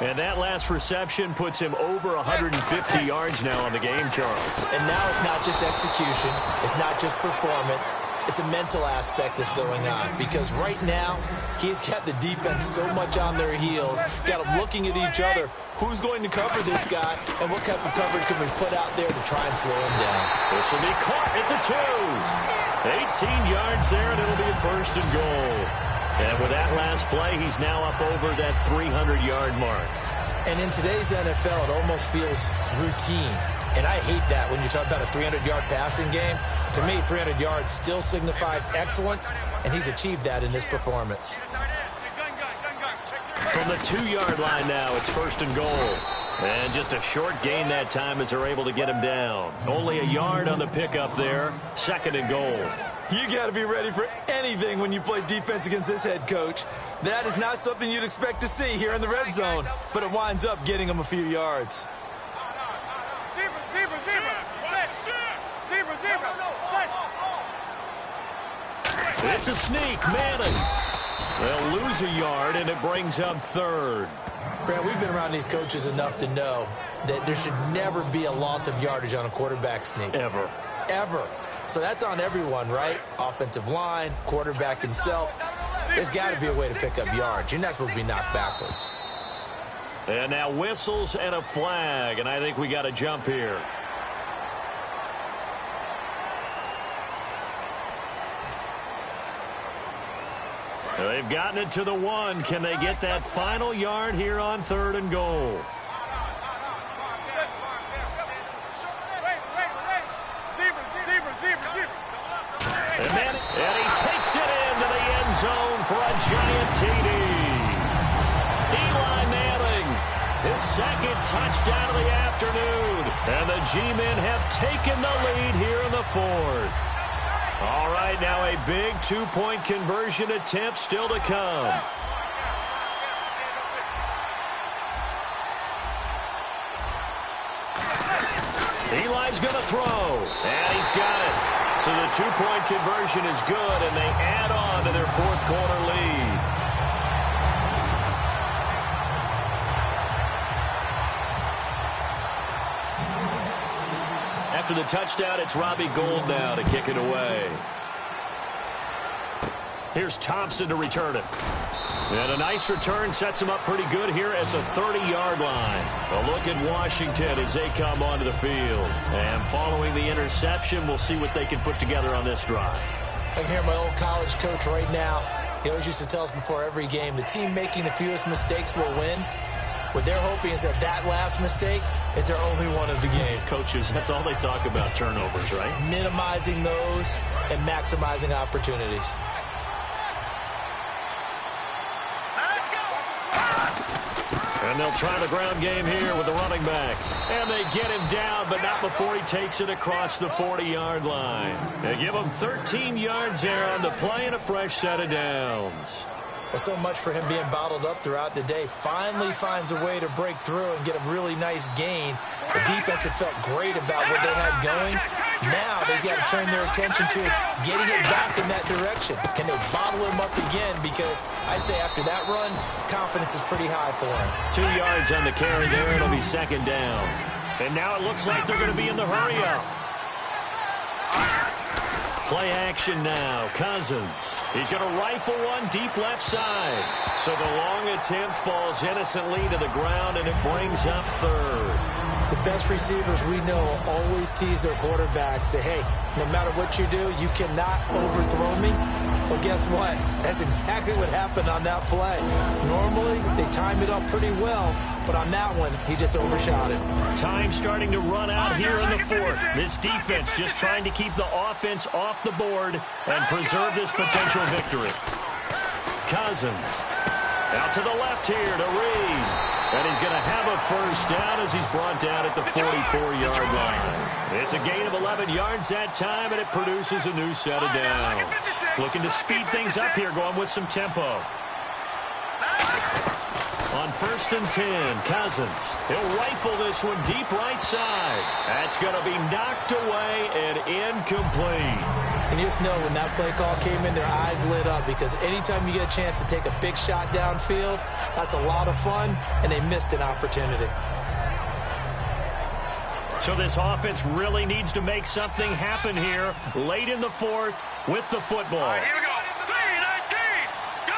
And that last reception puts him over 150 yards now on the game, Charles.
And now it's not just execution. It's not just performance. It's a mental aspect that's going on. Because right now, he's got the defense so much on their heels, got them looking at each other. Who's going to cover this guy, and what type of coverage can we put out there to try and slow him down?
This will be caught at the 2. 18 yards there, and it'll be a 1st and goal. And with that last play, he's now up over that 300-yard mark.
And in today's NFL, it almost feels routine. And I hate that when you talk about a 300-yard passing game. To me, 300 yards still signifies excellence, and he's achieved that in this performance.
From the 2-yard line now, it's 1st and goal. And just a short gain that time as they're able to get him down. Only a yard on the pickup there. 2nd and goal.
You got to be ready for anything when you play defense against this head coach. That is not something you'd expect to see here in the red zone, but it winds up getting him a few yards.
It's a sneak, Manning. They'll lose a yard, and it brings up 3rd.
Brad, we've been around these coaches enough to know that there should never be a loss of yardage on a quarterback sneak.
Ever.
So that's on everyone, right? Offensive line, quarterback himself. There's got to be a way to pick up yards. You're not supposed to be knocked backwards.
And now whistles and a flag, and I think we got a jump here. They've gotten it to the 1. Can they get that final yard here on 3rd and goal? And he takes it into the end zone for a giant TD. Eli Manning, his 2nd touchdown of the afternoon. And the G-men have taken the lead here in the 4th. All right, now a big 2-point conversion attempt still to come. Eli's going to throw, and he's got it. So the 2-point conversion is good, and they add on to their 4th quarter lead. After the touchdown, it's Robbie Gould now to kick it away. Here's Thompson to return it. And a nice return sets him up pretty good here at the 30-yard line. A look at Washington as they come onto the field. And following the interception, we'll see what they can put together on this drive.
I can hear my old college coach right now. He always used to tell us before every game, the team making the fewest mistakes will win. What they're hoping is that last mistake is their only one of the game.
Coaches, that's all they talk about, turnovers, right?
Minimizing those and maximizing opportunities.
And they'll try the ground game here with the running back. And they get him down, but not before he takes it across the 40-yard line. They give him 13 yards there on the play and a fresh set of downs.
Well, so much for him being bottled up throughout the day. Finally finds a way to break through and get a really nice gain. The defense had felt great about what they had going. Now they've got to turn their attention to getting it back in that direction. Can they bottle him up again? Because I'd say after that run, confidence is pretty high for him.
2 yards on the carry there. It'll be 2nd down. And now it looks like they're going to be in the hurry-up. Play action now. Cousins. He's going to rifle one deep left side. So the long attempt falls innocently to the ground, and it brings up 3rd.
The best receivers we know always tease their quarterbacks that, hey, no matter what you do, you cannot overthrow me. Well, guess what? That's exactly what happened on that play. Normally, they time it up pretty well, but on that one, he just overshot it.
Time starting to run out here in the fourth. This defense just trying to keep the offense off the board and preserve this potential victory. Cousins out to the left here to Reed. And he's going to have a first down as he's brought down at the 44-yard line. It's a gain of 11 yards that time, and it produces a new set of downs. Looking to speed things up here, going with some tempo. On 1st and 10, Cousins. He'll rifle this one deep right side. That's going to be knocked away and incomplete.
And you just know when that play call came in, their eyes lit up, because anytime you get a chance to take a big shot downfield, that's a lot of fun, and they missed an opportunity.
So this offense really needs to make something happen here late in the fourth with the football.
All right, here we go. 3-19. Go.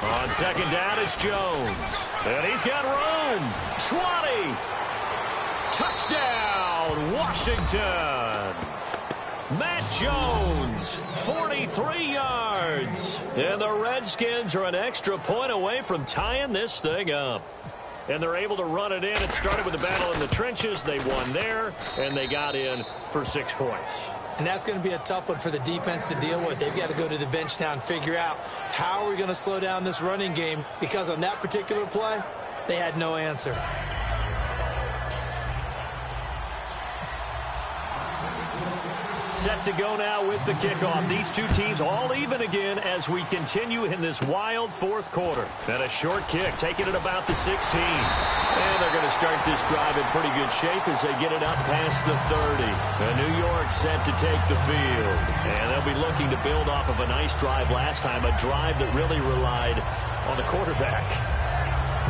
On 2nd down, it's Jones. And he's got room. 20. Touchdown, Washington. Matt Jones, 43 yards. And the Redskins are an extra point away from tying this thing up. And they're able to run it in. It started with a battle in the trenches. They won there, and they got in for 6 points.
And that's going to be a tough one for the defense to deal with. They've got to go to the bench now and figure out how are we going to slow down this running game, because on that particular play, they had no answer.
Set to go now with the kickoff. These two teams all even again as we continue in this wild fourth quarter. And a short kick, taking it about the 16. And they're going to start this drive in pretty good shape as they get it up past the 30. And New York set to take the field. And they'll be looking to build off of a nice drive last time, a drive that really relied on the quarterback.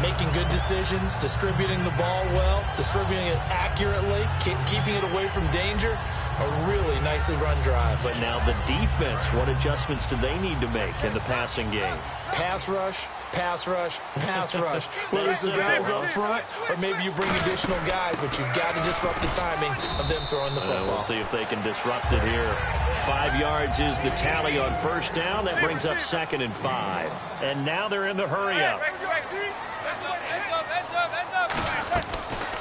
Making good decisions, distributing the ball well, distributing it accurately, keeping it away from danger. A really nicely run drive.
But now the defense, what adjustments do they need to make in the passing game?
Pass rush, pass rush, pass rush. Whether it's the guys up front or maybe you bring additional guys, but you've got to disrupt the timing of them throwing the football.
We'll see if they can disrupt it here. 5 yards is the tally on 1st down. That brings up 2nd and 5. And now they're in the hurry-up.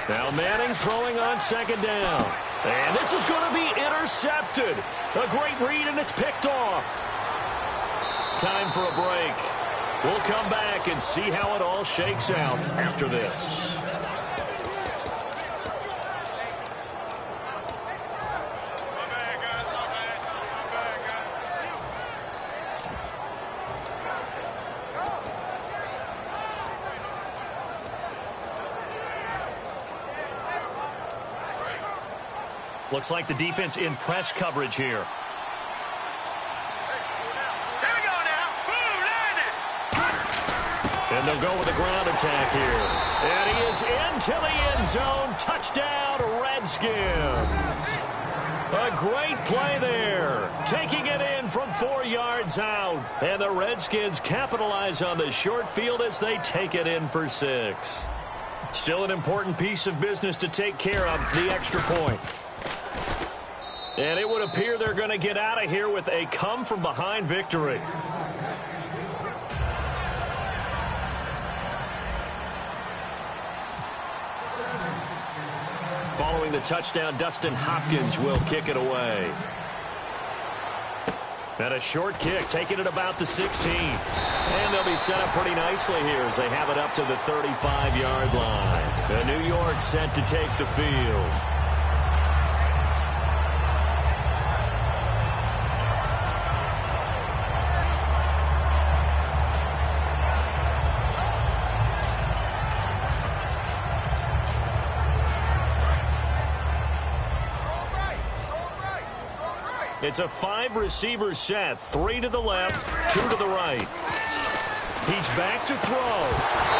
Now Manning throwing on 2nd down. And this is going to be intercepted. A great read, and it's picked off. Time for a break. We'll come back and see how it all shakes out after this. Looks like the defense in press coverage here.
Here we go now. Boom, landed.
And they'll go with a ground attack here. And he is into the end zone. Touchdown, Redskins. A great play there. Taking it in from 4 yards out. And the Redskins capitalize on the short field as they take it in for 6. Still an important piece of business to take care of, the extra point. And it would appear they're going to get out of here with a come-from-behind victory. Following the touchdown, Dustin Hopkins will kick it away. And a short kick, taking it about the 16. And they'll be set up pretty nicely here as they have it up to the 35-yard line. And New York set to take the field. It's a 5-receiver set, 3 to the left, 2 to the right. He's back to throw.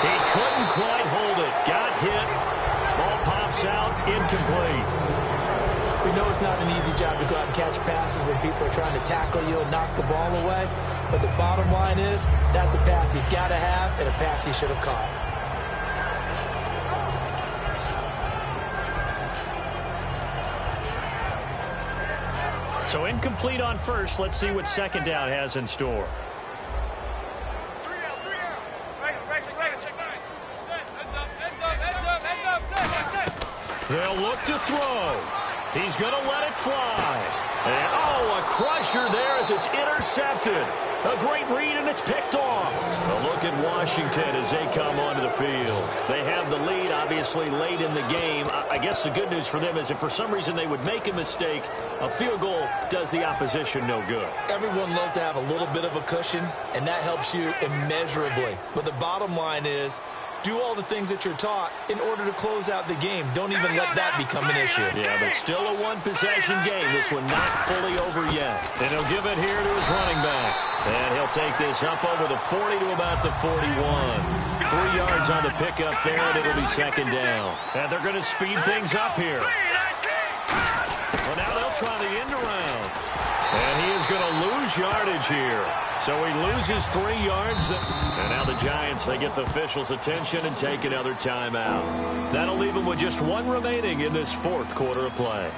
He couldn't quite hold it. Got hit. Ball pops out, incomplete.
We know it's not an easy job to go out and catch passes when people are trying to tackle you and knock the ball away. But the bottom line is, that's a pass he's got to have and a pass he should have caught.
So incomplete on first. Let's see what second down has in store. They'll look to throw. He's going to let it fly. And, oh, a crusher there as it's intercepted. A great read, and it's picked off. A look at Washington as they come onto the field. They have the lead, obviously, late in the game. I guess the good news for them is if for some reason they would make a mistake, a field goal does the opposition no good.
Everyone loves to have a little bit of a cushion, and that helps you immeasurably. But the bottom line is, do all the things that you're taught in order to close out the game. Don't even let that become an issue.
Yeah, but still a one-possession game. This one not fully over yet. And he'll give it here to his running back. And he'll take this up over the 40 to about the 41. 3 yards on the pickup there, and it'll be second down. And they're going to speed things up here. Well, now they'll try the end around. And he is going to lose yardage here. So he loses 3 yards. And now the Giants, they get the officials' attention and take another timeout. That'll leave them with just 1 remaining in this fourth quarter of play.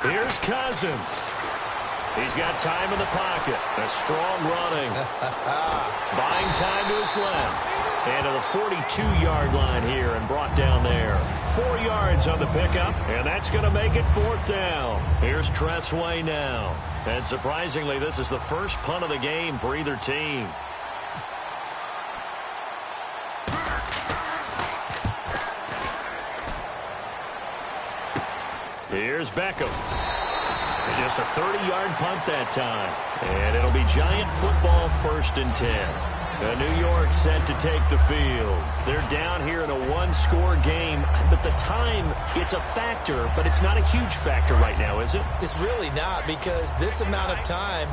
Here's Cousins. He's got time in the pocket. A strong running. Buying time to his left. And to the 42-yard line here and brought down there. 4 yards on the pickup, and that's going to make it fourth down. Here's Tressway now. And surprisingly, this is the first punt of the game for either team. Here's Beckham. Just a 30-yard punt that time. And it'll be Giant football, 1st and 10. New York set to take the field. They're down here in a 1-score game, but the time, it's a factor, but it's not a huge factor right now, is it?
It's really not, because this amount of time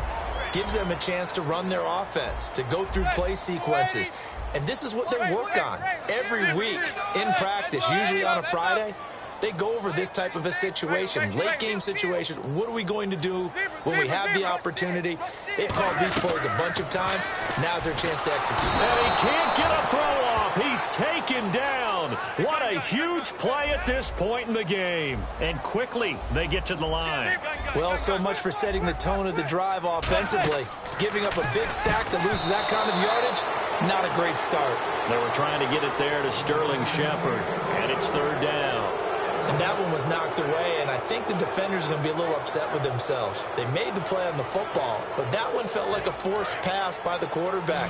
gives them a chance to run their offense, to go through play sequences. And this is what they work on every week in practice, usually on a Friday. They go over this type of a situation, late game situation. What are we going to do when we have the opportunity? They've called these plays a bunch of times. Now's their chance to execute.
And he can't get a throw off. He's taken down. What a huge play at this point in the game. And quickly, they get to the line.
Well, so much for setting the tone of the drive offensively. Giving up a big sack that loses that kind of yardage, not a great start.
They were trying to get it there to Sterling Shepard, and it's third down.
And that one was knocked away, and I think the defenders are going to be a little upset with themselves. They made the play on the football, but that one felt like a forced pass by the quarterback.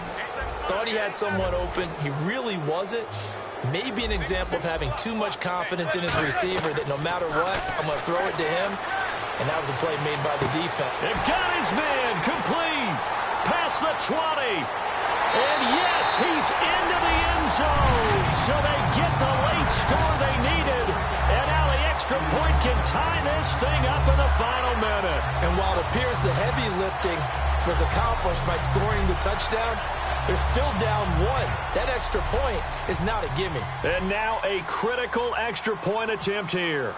Thought he had someone open. He really wasn't. Maybe an example of having too much confidence in his receiver that no matter what, I'm going to throw it to him. And that was a play made by the defense.
They've got his man complete. Past the 20. And yes, he's into the end zone. So they get the late score they needed. And now the extra point can tie this thing up in the final minute.
And while it appears the heavy lifting was accomplished by scoring the touchdown, they're still down 1. That extra point is not a gimme.
And now a critical extra point attempt here.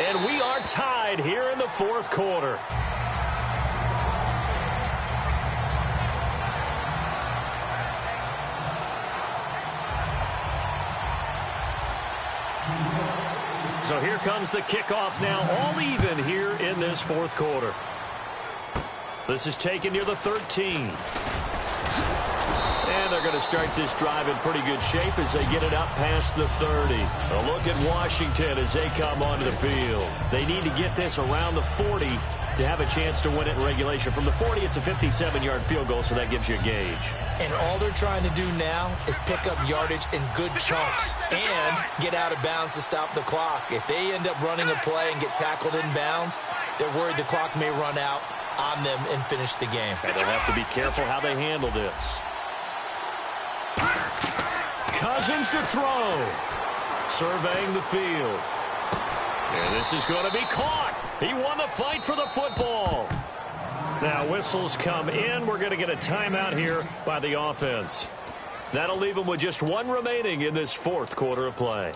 And we are tied here in the fourth quarter. So here comes the kickoff now, all even here in this fourth quarter. This is taken near the 13. And they're going to start this drive in pretty good shape as they get it up past the 30. A look at Washington as they come onto the field. They need to get this around the 40 to have a chance to win it in regulation. From the 40, it's a 57-yard field goal, so that gives you a gauge.
And all they're trying to do now is pick up yardage in good chunks and get out of bounds to stop the clock. If they end up running a play and get tackled in bounds, they're worried the clock may run out on them and finish the game.
And they'll have to be careful how they handle this. Cousins to throw. Surveying the field. And this is going to be caught. He won the fight for the football. Now whistles come in. We're going to get a timeout here by the offense. That'll leave them with just one remaining in this fourth quarter of play.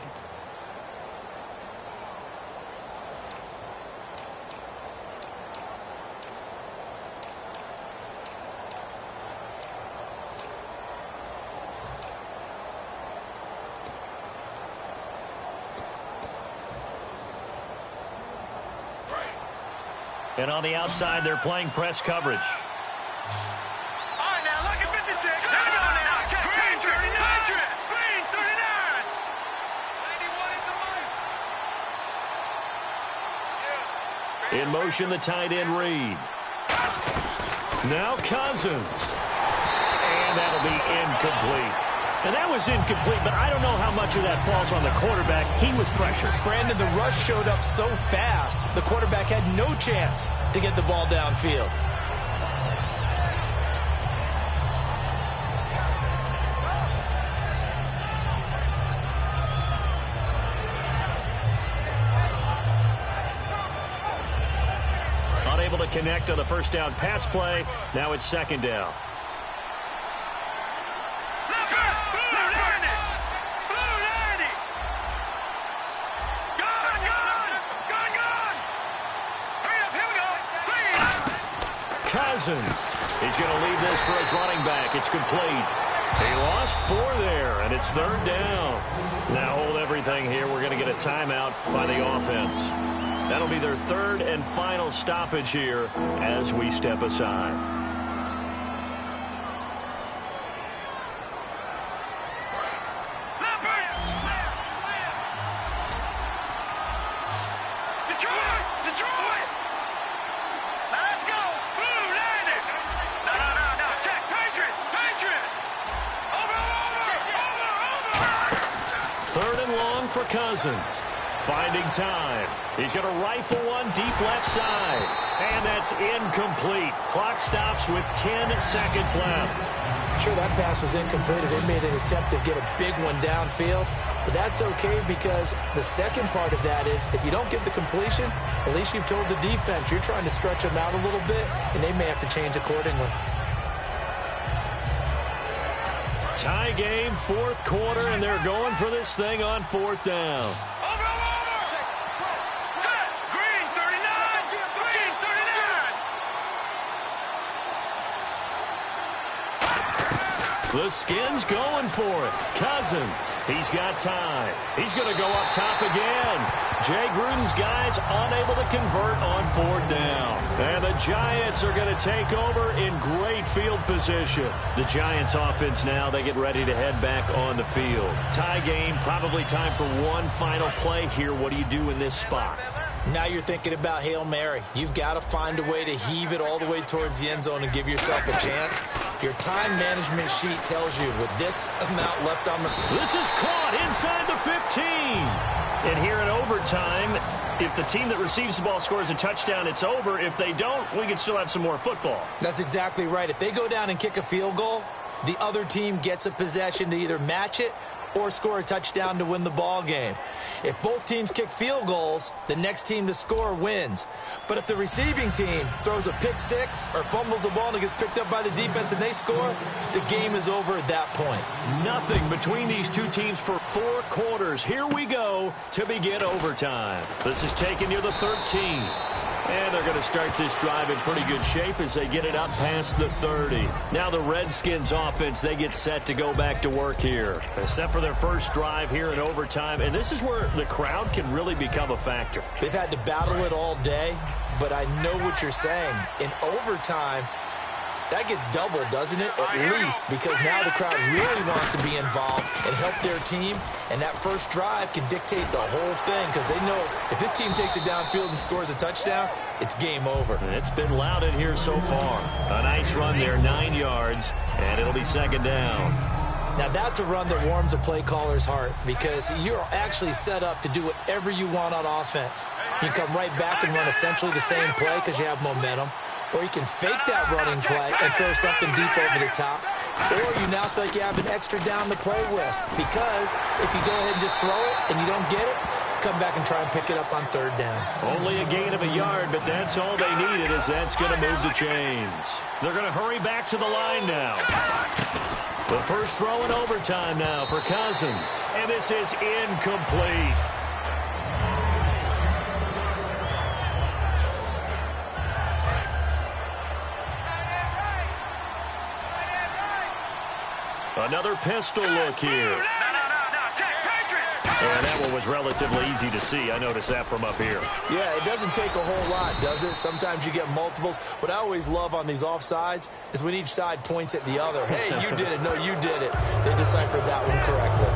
And on the outside, they're playing press coverage.
All right, now look at 56. There we go now. Check. Green 39. Green 39. 91 is the
In motion, the tight end Reed. Now Cousins. And that'll be incomplete. And that was incomplete, but I don't know how much of that falls on the quarterback. He was pressured.
Brandon, the rush showed up so fast, the quarterback had no chance to get the ball downfield.
Unable to connect on the first down pass play. Now it's second down. Cousins. He's going to leave this for his running back. It's complete. He lost 4 there, and it's third down. Now hold everything here. We're going to get a timeout by the offense. That'll be their third and final stoppage here as we step aside. For Cousins, finding time. He's going to rifle one deep left side, and that's incomplete. Clock stops with 10 seconds left.
Sure, that pass was incomplete as they made an attempt to get a big one downfield, but that's okay because the second part of that is if you don't get the completion, at least you've told the defense you're trying to stretch them out a little bit, and they may have to change accordingly.
Tie game, fourth quarter, and they're going for this thing on fourth down.
Set. Green 39. Green 39.
The Skins going for it. Cousins, he's got time. He's going to go up top again. Jay Gruden's guys unable to convert on fourth down. And the Giants are going to take over in great field position. The Giants offense now, they get ready to head back on the field. Tie game, probably time for one final play here. What do you do in this spot?
Now you're thinking about Hail Mary. You've got to find a way to heave it all the way towards the end zone and give yourself a chance. Your time management sheet tells you with this amount left on the...
This is caught inside the 15. And here in overtime, if the team that receives the ball scores a touchdown, it's over. If they don't, we can still have some more football.
That's exactly right. If they go down and kick a field goal, the other team gets a possession to either match it or score a touchdown to win the ball game. If both teams kick field goals, the next team to score wins. But if the receiving team throws a pick six or fumbles the ball and it gets picked up by the defense and they score, the game is over at that point.
Nothing between these two teams for 4 quarters. Here we go to begin overtime. This is taking you to 13. And they're going to start this drive in pretty good shape as they get it up past the 30. Now the Redskins offense, they get set to go back to work here. Except for their first drive here in overtime. And this is where the crowd can really become a factor.
They've had to battle it all day, but I know what you're saying. In overtime, that gets doubled, doesn't it? At least, because now the crowd really wants to be involved and help their team, and that first drive can dictate the whole thing because they know if this team takes it downfield and scores a touchdown, it's game over.
It's been loud in here so far. A nice run there, 9 yards, and it'll be second down.
Now, that's a run that warms a play caller's heart because you're actually set up to do whatever you want on offense. You can come right back and run essentially the same play because you have momentum. Or you can fake that running play and throw something deep over the top. Or you now feel like you have an extra down to play with. Because if you go ahead and just throw it and you don't get it, come back and try and pick it up on third down.
Only a gain of a yard, but that's all they needed, as that's going to move the chains. They're going to hurry back to the line now. The first throw in overtime now for Cousins. And this is incomplete. Another pistol look here. And that one was relatively easy to see. I noticed that from up here.
Yeah, it doesn't take a whole lot, does it? Sometimes you get multiples. What I always love on these offsides is when each side points at the other. Hey, you did it. No, you did it. They deciphered that one correctly.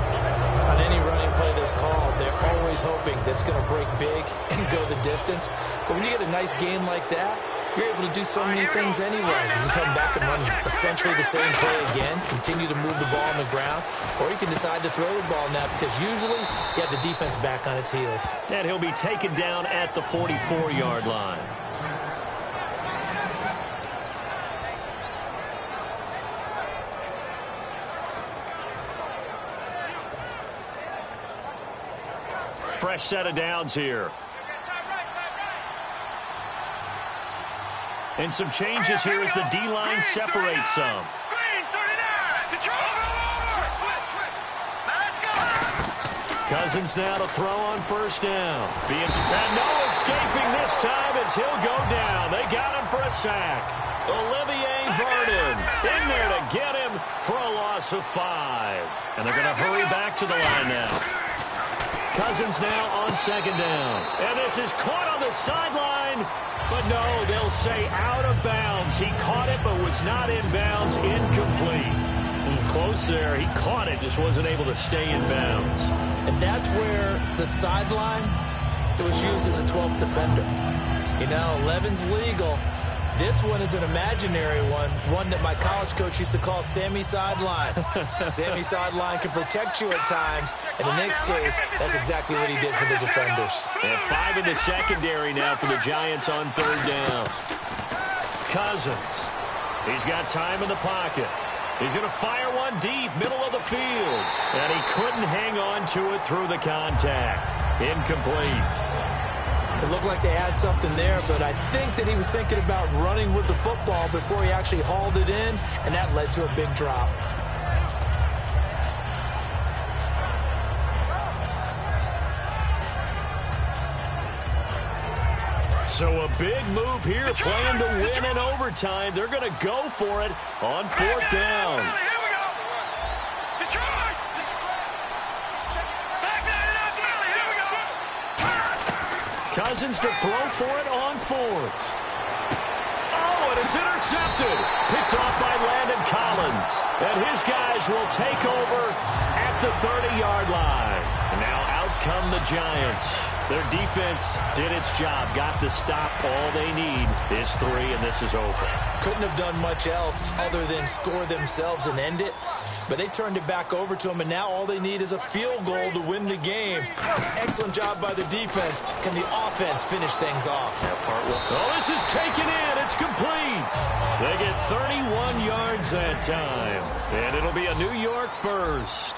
On any running play that's called, they're always hoping that it's going to break big and go the distance. But when you get a nice game like that, you're able to do so many things anyway. You can come back and run essentially the same play again, continue to move the ball on the ground, or you can decide to throw the ball now because usually you have the defense back on its heels.
And he'll be taken down at the 44-yard line. Fresh set of downs here. And some changes here as the D-line separates some. Cousins now to throw on first down. And no escaping this time as he'll go down. They got him for a sack. Olivier Vernon in there to get him for a loss of 5. And they're going to hurry back to the line now. Cousins now on second down. And this is caught on the sideline. But no, they'll say out of bounds. He caught it but was not in bounds. Incomplete. Close there. He caught it, just wasn't able to stay in bounds.
And that's where the sideline, it was used as a 12th defender. You know, 11's legal. This one is an imaginary one that my college coach used to call Sammy Sideline. Sammy Sideline can protect you at times, and in this case, that's exactly what he did for the defenders.
And 5 in the secondary now for the Giants on third down. Cousins, he's got time in the pocket. He's going to fire one deep, middle of the field. And he couldn't hang on to it through the contact. Incomplete.
It looked like they had something there, but I think that he was thinking about running with the football before he actually hauled it in, and that led to a big drop.
So a big move here, playing to win in overtime. They're going to go for it on fourth down. Cousins to throw for it on fourth. Oh, and it's intercepted. Picked off by Landon Collins. And his guys will take over at the 30-yard line. And now out come the Giants. Their defense did its job, got the stop. All they need is 3, and this is over.
Couldn't have done much else other than score themselves and end it. But they turned it back over to them, and now all they need is a field goal to win the game. Excellent job by the defense. Can the offense finish things off?
Oh, this is taken in. It's complete. They get 31 yards that time. And it'll be a New York first.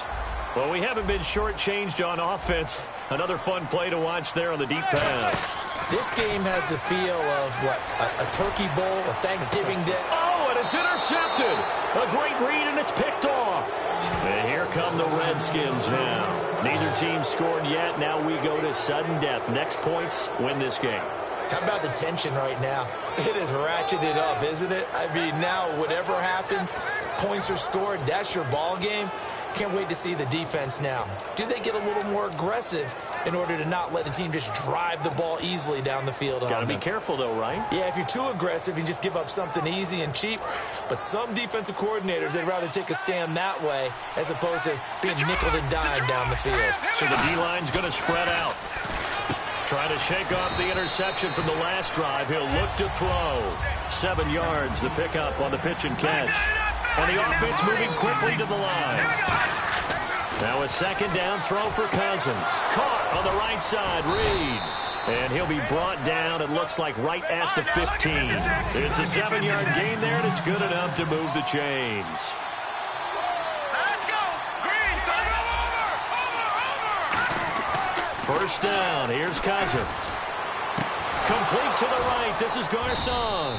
Well, we haven't been shortchanged on offense. Another fun play to watch there on the deep pass.
This game has the feel of, what, a turkey bowl, a Thanksgiving day.
Oh, and it's intercepted. A great read, and it's picked off. And here come the Redskins now. Neither team scored yet. Now we go to sudden death. Next points win this game.
How about the tension right now? It is ratcheted up, isn't it? I mean, now whatever happens, points are scored. That's your ball game. Can't wait to see the defense now. Do they get a little more aggressive in order to not let the team just drive the ball easily down the field?
Got to be careful, though, right?
Yeah, if you're too aggressive, you just give up something easy and cheap. But some defensive coordinators, they'd rather take a stand that way as opposed to being nickeled and dimed down the field.
So the D-line's going to spread out. Try to shake off the interception from the last drive. He'll look to throw. 7 yards, the pickup on the pitch and catch. And the offense moving quickly to the line. Now a second down throw for Cousins. Caught on the right side, Reed. And he'll be brought down, it looks like, right at the 15. It's a 7-yard gain there, and it's good enough to move the chains.
Let's go! Green, over!
First down. Here's Cousins. Complete to the right. This is Garcon.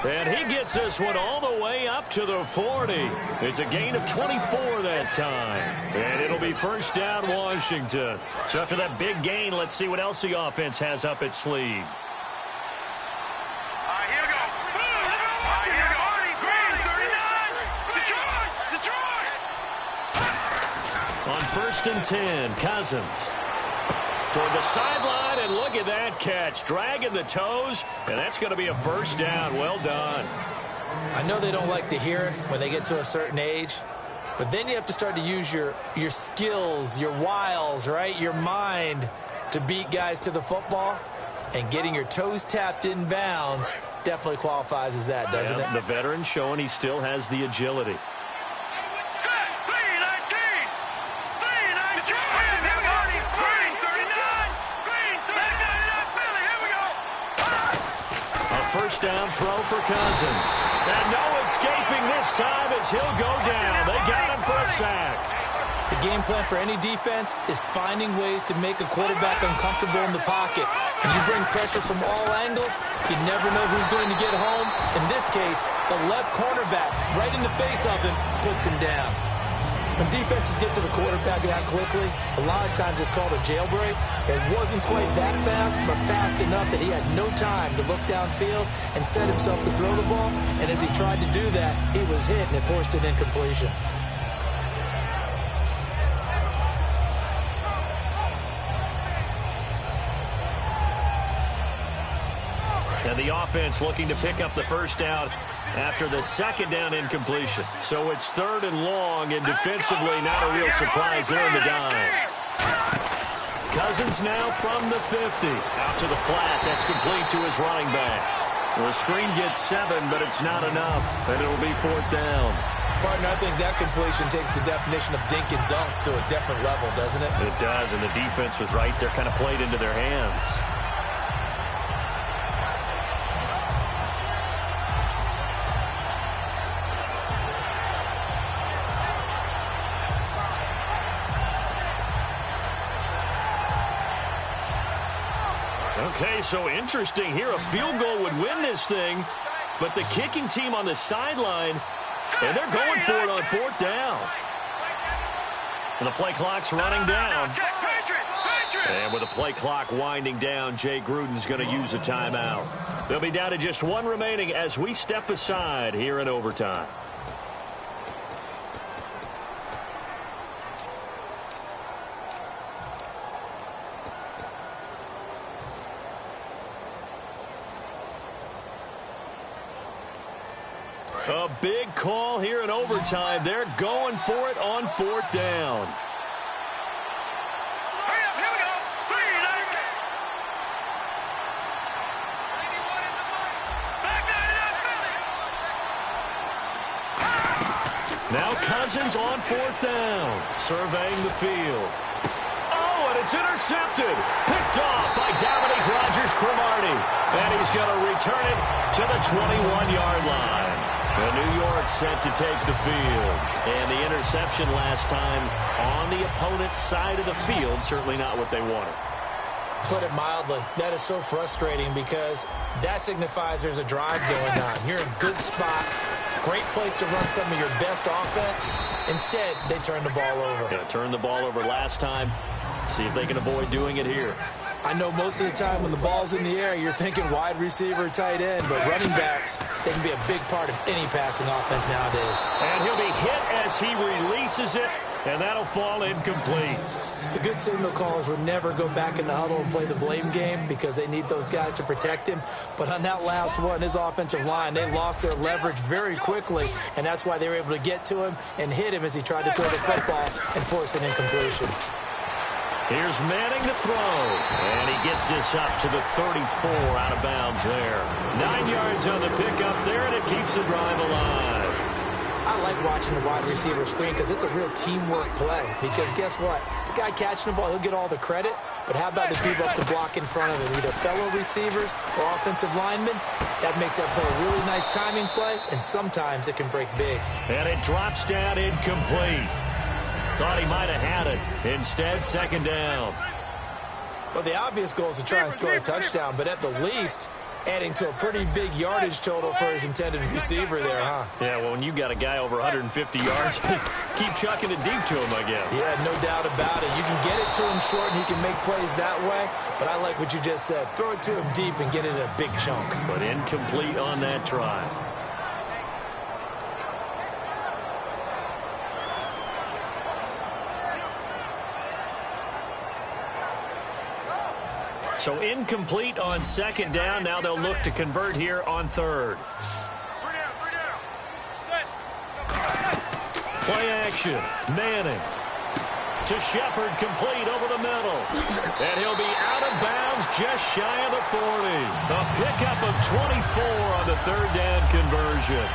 And he gets this one all the way up to the 40. It's a gain of 24 that time. And it'll be first down, Washington. So after that big gain, let's see what else the offense has up its sleeve.
Here we go. Here we go. Green 39. Detroit.
On first and 10, Cousins. Toward the sideline, and look at that catch. Dragging the toes, and that's going to be a first down. Well done.
I know they don't like to hear it when they get to a certain age, but then you have to start to use your skills, your wiles, right? Your mind to beat guys to the football, and getting your toes tapped in bounds definitely qualifies as that, doesn't it?
The veteran showing he still has the agility. First down throw for Cousins. And no escaping this time as he'll go down. They got him for a sack.
The game plan for any defense is finding ways to make a quarterback uncomfortable in the pocket. When you bring pressure from all angles, you never know who's going to get home. In this case, the left cornerback, right in the face of him, puts him down. When defenses get to the quarterback that quickly, a lot of times it's called a jailbreak. It wasn't quite that fast, but fast enough that he had no time to look downfield and set himself to throw the ball. And as he tried to do that, he was hit and it forced an incompletion.
And the offense looking to pick up the first down after the second down incompletion. So it's third and long, and defensively not a real surprise there in the dime. Cousins now from the 50. Out to the flat. That's complete to his running back. Well, the screen gets 7, but it's not enough, and it'll be fourth down.
Partner, I think that completion takes the definition of dink and dunk to a different level, doesn't it?
It does, and the defense was right there, kind of played into their hands. Okay, so interesting here. A field goal would win this thing, but the kicking team on the sideline, and they're going for it on fourth down. And the play clock's running down. And with the play clock winding down, Jay Gruden's going to use a timeout. They'll be down to just one remaining as we step aside here in overtime. A big call here in overtime. They're going for it on fourth down.
Here we go.
Now Cousins on fourth down, surveying the field. Oh, and it's intercepted. Picked off by Dominique Rodgers-Cromartie. And he's going to return it to the 21-yard line. And New York set to take the field. And the interception last time on the opponent's side of the field, certainly not what they wanted.
Put it mildly, that is so frustrating because that signifies there's a drive going on. You're in a good spot, great place to run some of your best offense. Instead, they turn the ball over.
Yeah, turned the ball over last time. See if they can avoid doing it here.
I know most of the time when the ball's in the air, you're thinking wide receiver, tight end, but running backs, they can be a big part of any passing offense nowadays.
And he'll be hit as he releases it, and that'll fall incomplete.
The good signal callers would never go back in the huddle and play the blame game because they need those guys to protect him. But on that last one, his offensive line, they lost their leverage very quickly, and that's why they were able to get to him and hit him as he tried to throw the football and force an incompletion.
Here's Manning to throw, and he gets this up to the 34 out of bounds there. 9 yards on the pickup there, and it keeps the drive alive.
I like watching the wide receiver screen because it's a real teamwork play. Because guess what? The guy catching the ball, he'll get all the credit, but how about the people up to block in front of him, either fellow receivers or offensive linemen? That makes that play a really nice timing play, and sometimes it can break big.
And it drops down incomplete. Thought he might have had it. Instead, second down.
Well, the obvious goal is to try and score a touchdown, but at the least, adding to a pretty big yardage total for his intended receiver there, huh?
Yeah, well, when you got a guy over 150 yards, keep chucking it deep to him, I guess.
Yeah, no doubt about it. You can get it to him short, and he can make plays that way, but I like what you just said. Throw it to him deep and get it in a big chunk.
But incomplete on that try. So incomplete on second down. Now they'll look to convert here on third. Play action. Manning to Shepard, complete over the middle. And he'll be out of bounds just shy of the 40. A pickup of 24 on the third down conversion.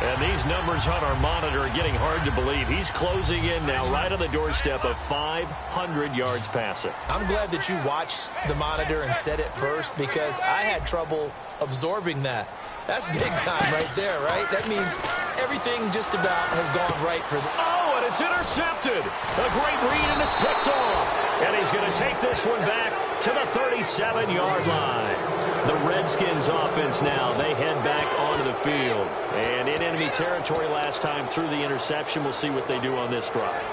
And these numbers on our monitor are getting hard to believe. He's closing in now right on the doorstep of 500 yards passing.
I'm glad that you watched the monitor and said it first because I had trouble absorbing that. That's big time right there, right? That means everything just about has gone right for the...
Oh, and it's intercepted. A great read, and it's picked off. And he's going to take this one back to the 37-yard line. The Redskins offense now, they head back onto the field. And in enemy territory last time through the interception. We'll see what they do on this drive.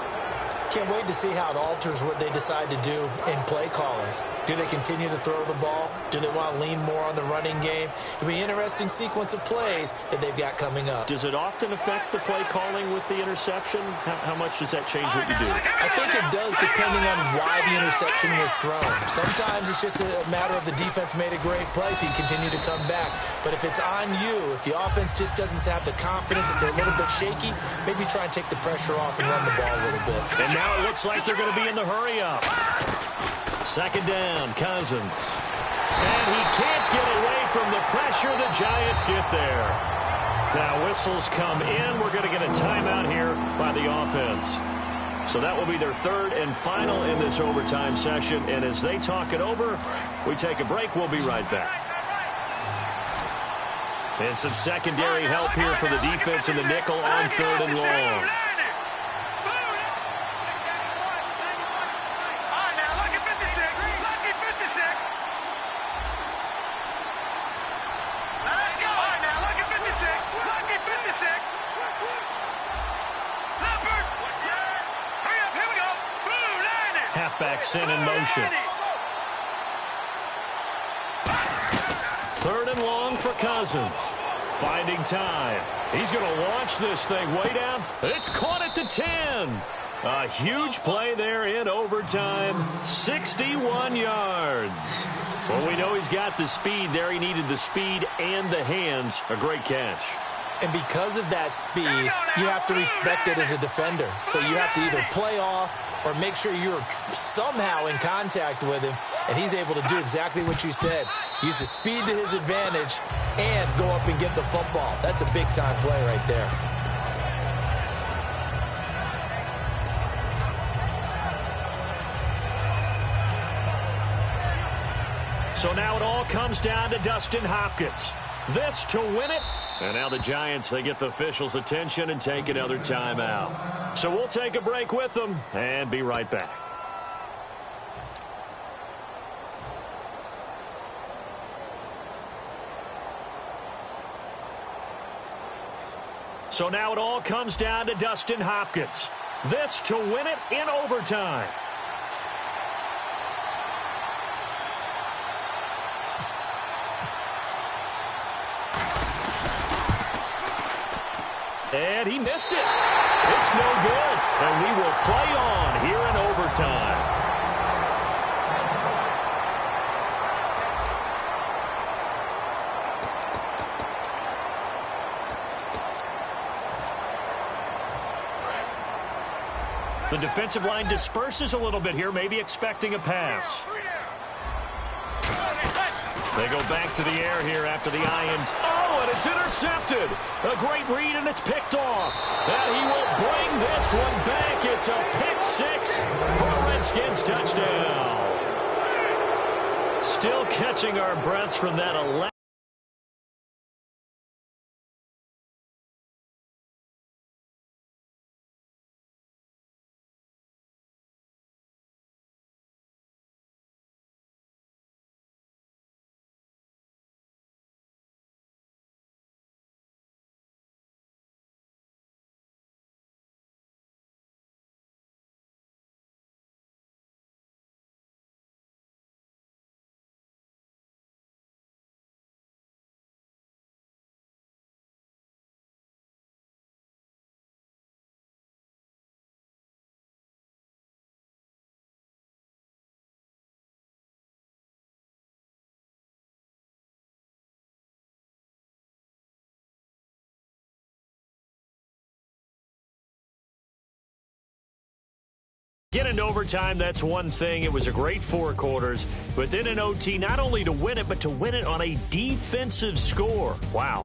Can't wait to see how it alters what they decide to do in play calling. Do they continue to throw the ball? Do they want to lean more on the running game? It'll be an interesting sequence of plays that they've got coming up.
Does it often affect the play calling with the interception? How much does that change what you do?
I think it does depending on why the interception was thrown. Sometimes it's just a matter of the defense made a great play, so you continue to come back. But if it's on you, if the offense just doesn't have the confidence, if they're a little bit shaky, maybe try and take the pressure off and run the ball a little bit.
And now it looks like they're going to be in the hurry-up. Second down, Cousins. And he can't get away from the pressure. The Giants get there. Now whistles come in. We're going to get a timeout here by the offense. So that will be their third and final in this overtime session. And as they talk it over, we take a break. We'll be right back. And some secondary help here for the defense in the nickel on third and long. Halfback sent in motion. Third and long for Cousins. Finding time. He's going to launch this thing way down. It's caught at the 10. A huge play there in overtime. 61 yards. Well, we know he's got the speed there. He needed the speed and the hands. A great catch.
And because of that speed, you have to respect it as a defender. So you have to either play off or make sure you're somehow in contact with him. And he's able to do exactly what you said. Use the speed to his advantage and go up and get the football. That's a big-time play right there.
So now it all comes down to Dustin Hopkins. This to win it. And now the Giants, they get the officials' attention and take another timeout. So we'll take a break with them and be right back. So now it all comes down to Dustin Hopkins. This to win it in overtime. And he missed it. It's no good. And we will play on here in overtime. The defensive line disperses a little bit here, maybe expecting a pass. They go back to the air here after the iron. Oh, and it's intercepted. A great read, and it's picked off. And he will bring this one back. It's a pick six for a Redskins touchdown. Still catching our breaths from that Get into overtime, that's one thing. It was a great 4 quarters. But then in OT, not only to win it, but to win it on a defensive score. Wow.